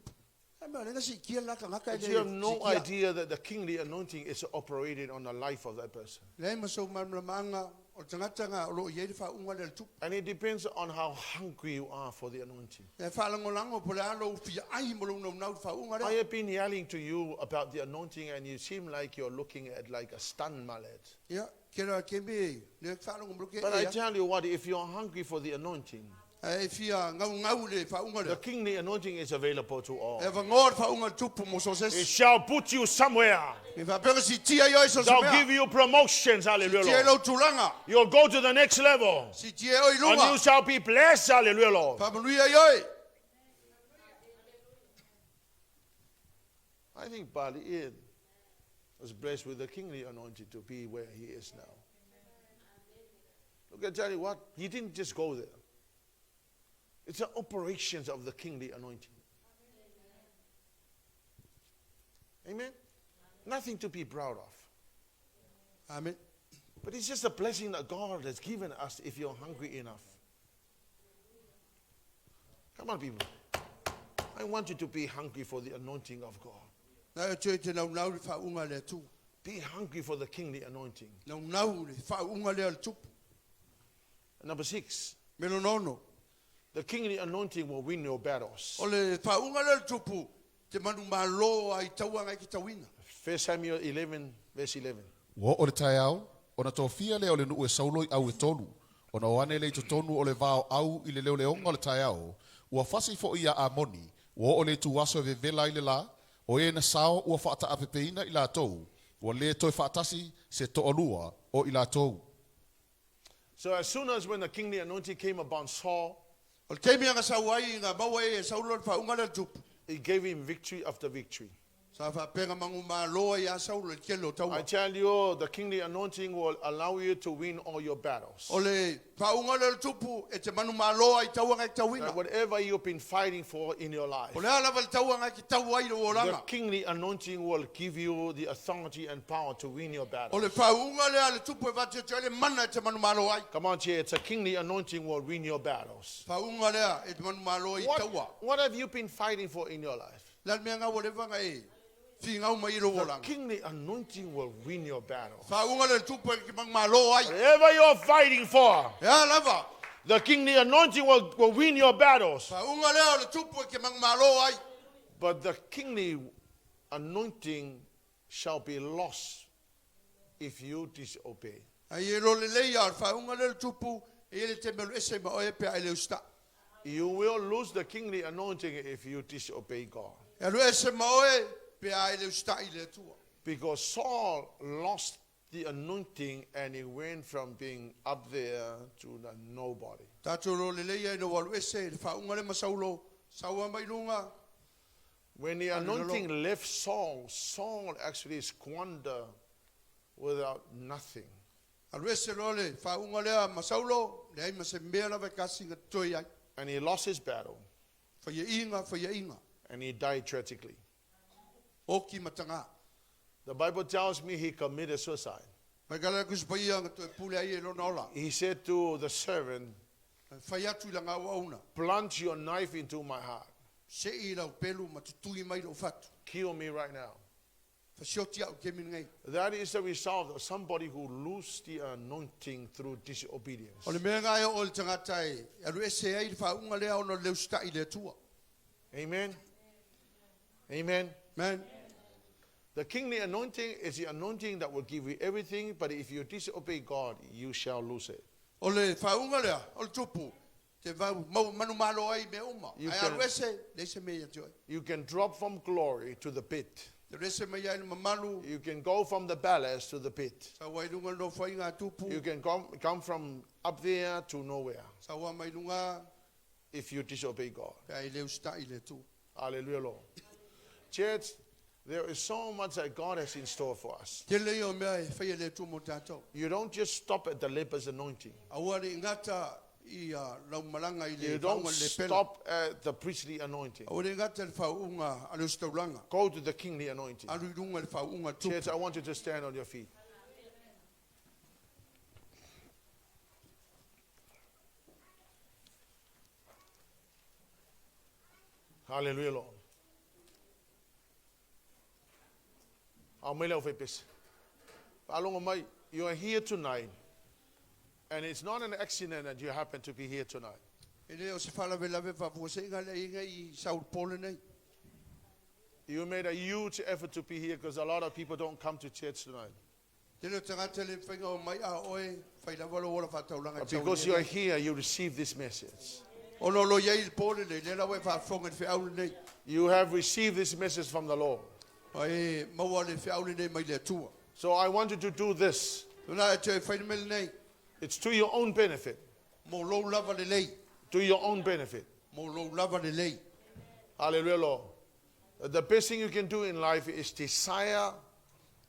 [SPEAKER 1] Ai ma le si kia la ka ngaka
[SPEAKER 2] But you have no idea that the kingly anointing is operated on the life of that person.
[SPEAKER 1] Le ma so manga o tangata nga o lo ye fa unga le tupu.
[SPEAKER 2] And it depends on how hungry you are for the anointing.
[SPEAKER 1] E fa lango lango po le alo fi ai mo no na fa unga
[SPEAKER 2] I
[SPEAKER 1] le.
[SPEAKER 2] have been yelling to you about the anointing and you seem like you're looking at like a stun mallet.
[SPEAKER 1] Ya kera ke me le fa lango mo ke.
[SPEAKER 2] But I tell you what, if you're hungry for the anointing,
[SPEAKER 1] E fi ngau le fa unga
[SPEAKER 2] the
[SPEAKER 1] le.
[SPEAKER 2] kingly anointing is available to all.
[SPEAKER 1] E va ngor fa unga tupu mo so
[SPEAKER 2] It
[SPEAKER 1] ses.
[SPEAKER 2] shall put you somewhere.
[SPEAKER 1] E va pe si tia yo so
[SPEAKER 2] They'll
[SPEAKER 1] se.
[SPEAKER 2] give you promotions,
[SPEAKER 1] Tia
[SPEAKER 2] hallelujah.
[SPEAKER 1] lo tulanga.
[SPEAKER 2] You'll go to the next level.
[SPEAKER 1] Si tia o
[SPEAKER 2] And you
[SPEAKER 1] ilunga.
[SPEAKER 2] shall be blessed, hallelujah, Lord.
[SPEAKER 1] Pa mo yo.
[SPEAKER 2] I think Pali'itele was blessed with the kingly anointing to be where he is now. Look, I tell you what, he didn't just go there. It's the operations of the kingly anointing. Amen? Nothing to be proud of.
[SPEAKER 1] Amen.
[SPEAKER 2] But it's just a blessing that God has given us if you're hungry enough. Come on, people. I want you to be hungry for the anointing of God.
[SPEAKER 1] Na te te na fa unga le tu.
[SPEAKER 2] Be hungry for the kingly anointing.
[SPEAKER 1] Na le fa unga le tupu.
[SPEAKER 2] Number 6,
[SPEAKER 1] Melo nono.
[SPEAKER 2] the kingly anointing will win your battles.
[SPEAKER 1] Ole fa unga le tupu. Te manu malo ai tauanga ki tawina.
[SPEAKER 2] 1 Samuel 11, verse 11.
[SPEAKER 4] Wo o le tai au, o na tofia le o le nuu e sauloi au e tonu. O na oane le i to tonu o le vao au i le leo leonga o le tai au. Ua fasi fo ia amoni, wo o le tuwaso e vevela i le la, o e na sao ua whaata apepeina i la tou. Ua le toi whaatasi se toolua o i la tou.
[SPEAKER 2] So as soon as when the kingly anointing came upon Saul,
[SPEAKER 1] O te mea nga sa wai nga mawa e saulo fa unga le tupu.
[SPEAKER 2] it gave him victory after victory.
[SPEAKER 1] Sa fa penga mangu malo ia saulo ke lo tau.
[SPEAKER 2] I tell you, the kingly anointing will allow you to win all your battles.
[SPEAKER 1] Ole fa unga le tupu e te manu malo ai tauanga ki tawina.
[SPEAKER 2] Whatever you've been fighting for in your life,
[SPEAKER 1] Ole ala val tauanga ki tau ai lo
[SPEAKER 2] the
[SPEAKER 1] olanga.
[SPEAKER 2] kingly anointing will give you the authority and power to win your battles.
[SPEAKER 1] Ole fa unga le ale tupu e va te le mana e te manu malo ai.
[SPEAKER 2] Come on, here, it's a kingly anointing will win your battles.
[SPEAKER 1] Fa unga le e te manu malo ai taua.
[SPEAKER 2] What have you been fighting for in your life?
[SPEAKER 1] Lan mea nga wale vanga e. Fi ngau mai lo
[SPEAKER 2] The
[SPEAKER 1] olanga.
[SPEAKER 2] kingly anointing will win your battles.
[SPEAKER 1] Fa unga le tupu e ki mang malo ai.
[SPEAKER 2] Whatever you're fighting for,
[SPEAKER 1] Ya lava.
[SPEAKER 2] the kingly anointing will win your battles.
[SPEAKER 1] Fa unga le ale tupu e ki mang malo ai.
[SPEAKER 2] But the kingly anointing shall be lost if you disobey.
[SPEAKER 1] Ai e lo le leia fa unga le tupu e le te melu ese ma o e pe ai le usta.
[SPEAKER 2] You will lose the kingly anointing if you disobey God.
[SPEAKER 1] E lo ese ma o e pe ai le usta i le tua.
[SPEAKER 2] Because Saul lost the anointing and he went from being up there to the nobody.
[SPEAKER 1] Tato lo le leia e lo walu ese fa unga le masaulo. Saua mai lunga.
[SPEAKER 2] When the anointing left Saul, Saul actually squandered without nothing.
[SPEAKER 1] Alu ese lo le fa unga le masaulo. Le ai mase mea la ve kasi nga toi ai.
[SPEAKER 2] And he lost his battle
[SPEAKER 1] Fa ye inga, fa ye inga.
[SPEAKER 2] and he died tragically.
[SPEAKER 1] Oki matanga.
[SPEAKER 2] The Bible tells me he committed suicide.
[SPEAKER 1] Mai gala kuspaia nga toi pule ai e lo na ola.
[SPEAKER 2] He said to the servant,
[SPEAKER 1] Fa atu i langa wauna.
[SPEAKER 2] "Plunge your knife into my heart.
[SPEAKER 1] Se i lau pelu matutui mai lo fatu.
[SPEAKER 2] Kill me right now."
[SPEAKER 1] Fasioti au ke min ngai.
[SPEAKER 2] That is the result of somebody who loses the anointing through disobedience.
[SPEAKER 1] O le mea ngai o le tangata e alu ese ai fa unga lea ono leu sta i le tua.
[SPEAKER 2] Amen. Amen.
[SPEAKER 1] Man,
[SPEAKER 2] The kingly anointing is the anointing that will give you everything, but if you disobey God, you shall lose it.
[SPEAKER 1] o le fa unga lea, o le tupu. Te vau manu malo ai me uma.
[SPEAKER 2] You
[SPEAKER 1] Ai
[SPEAKER 2] can-
[SPEAKER 1] alu ese, le se mea joy.
[SPEAKER 2] You can drop from glory to the pit.
[SPEAKER 1] Te rese mea ai mamalu.
[SPEAKER 2] You can go from the palace to the pit.
[SPEAKER 1] Sa wai lunga no fai ngā tupu.
[SPEAKER 2] You can come from up there to nowhere
[SPEAKER 1] Sa wa mai lunga.
[SPEAKER 2] if you disobey God.
[SPEAKER 1] Pe ai leu sta i le tu.
[SPEAKER 2] Hallelujah, Lord. Church, there is so much that God has in store for us.
[SPEAKER 1] Te lei o mea e fai le tu mo tātou.
[SPEAKER 2] You don't just stop at the leper's anointing.
[SPEAKER 1] Aua re ngata i lau malanga i
[SPEAKER 2] You
[SPEAKER 1] le
[SPEAKER 2] don't
[SPEAKER 1] faunga le pela.
[SPEAKER 2] stop at the priestly anointing.
[SPEAKER 1] Aua re ngata le faunga alu staulanga.
[SPEAKER 2] Go to the kingly anointing.
[SPEAKER 1] Alu runga le faunga tupu.
[SPEAKER 2] Church, I want you to stand on your feet. Hallelujah, Lord. You are here tonight, and it's not an accident that you happen to be here tonight.
[SPEAKER 1] E le o se fala vela ve fa se inga le inga i Saul Pole nei.
[SPEAKER 2] You made a huge effort to be here because a lot of people don't come to church tonight.
[SPEAKER 1] Te le tangata le whainga o mai a oe whai la wala wala whataulanga.
[SPEAKER 2] But because you are here, you receive this message.
[SPEAKER 1] O no lo iei le pole nei, le la wai whafonga le whiaule nei.
[SPEAKER 2] You have received this message from the Lord.
[SPEAKER 1] O e maua le whiaule nei mai le tua.
[SPEAKER 2] So I want you to do this.
[SPEAKER 1] Tuna e te whaine mele nei,
[SPEAKER 2] It's to your own benefit.
[SPEAKER 1] mo lou lava le lei,
[SPEAKER 2] To your own benefit.
[SPEAKER 1] mo lou lava le lei.
[SPEAKER 2] Hallelujah, Lord. The best thing you can do in life is desire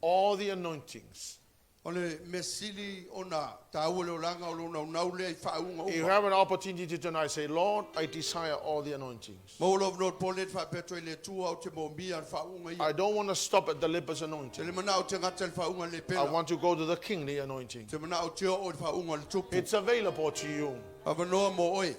[SPEAKER 2] all the anointings.
[SPEAKER 1] O le mesili o na tāua le olanga o lona unau le i whaunga
[SPEAKER 2] You
[SPEAKER 1] uma.
[SPEAKER 2] have an opportunity tonight. Say, Lord, I desire all the anointings.
[SPEAKER 1] Mo lo no pole le whapeto i le tua o te mo mia le whaunga
[SPEAKER 2] I
[SPEAKER 1] i.
[SPEAKER 2] don't want to stop at the leper's
[SPEAKER 1] Te
[SPEAKER 2] anointing.
[SPEAKER 1] le mana o te ngata le whaunga le
[SPEAKER 2] I
[SPEAKER 1] pela.
[SPEAKER 2] want to go to the kingly anointing.
[SPEAKER 1] Te mana o te o le whaunga le tupu.
[SPEAKER 2] It's available to you.
[SPEAKER 1] Awanoa mo oe.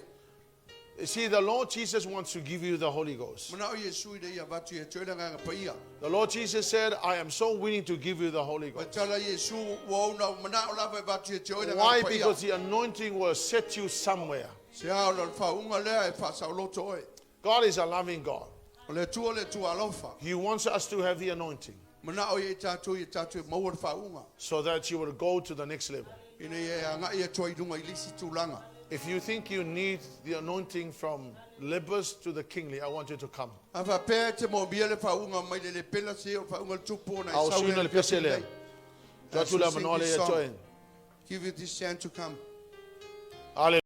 [SPEAKER 2] You see, the Lord Jesus wants to give you the Holy Ghost.
[SPEAKER 1] Mana o Yesu i le ia watu e tuela nganga paia.
[SPEAKER 2] The Lord Jesus said, I am so willing to give you the Holy
[SPEAKER 1] Wa
[SPEAKER 2] Ghost.
[SPEAKER 1] tala Yesu wa ona mana o lava e watu e tuela
[SPEAKER 2] Why?
[SPEAKER 1] nganga paia.
[SPEAKER 2] Because the anointing will set you somewhere.
[SPEAKER 1] Se ao le whaunga lea e whasau loto oe.
[SPEAKER 2] God is a loving God.
[SPEAKER 1] O le tua alofa.
[SPEAKER 2] He wants us to have the anointing
[SPEAKER 1] Mana o e tātou e maua le whaunga.
[SPEAKER 2] so that you will go to the next level.
[SPEAKER 1] Ine e anga ia toi runga i lisi tūlanga.
[SPEAKER 2] If you think you need the anointing from lepers to the kingly, I want you to come.
[SPEAKER 1] A fa pē te mo bia le whaunga mai le pela se o whaunga le tupu na
[SPEAKER 2] Au
[SPEAKER 1] sau
[SPEAKER 2] suina le pese lea.
[SPEAKER 1] nei.
[SPEAKER 2] Ka tula manoa le join.
[SPEAKER 1] Give you this chance to come.
[SPEAKER 2] Hallelujah.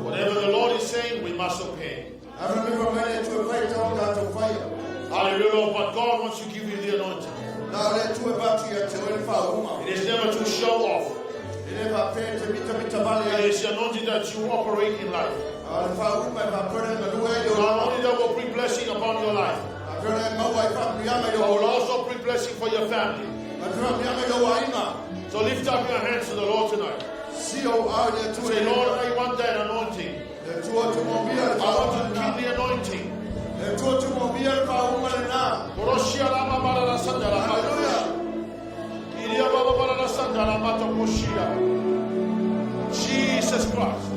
[SPEAKER 2] Whatever the Lord is saying, we must obey. Hallelujah. But God wants to give you the anointing. It is never to show off. It is the anointing that you operate in life. Not only that will bring blessing upon your life, but will also bring blessing for your family. So lift up your hands to the Lord tonight. Say, Lord, I want that anointing. I want to keep the anointing. Jesus Christ.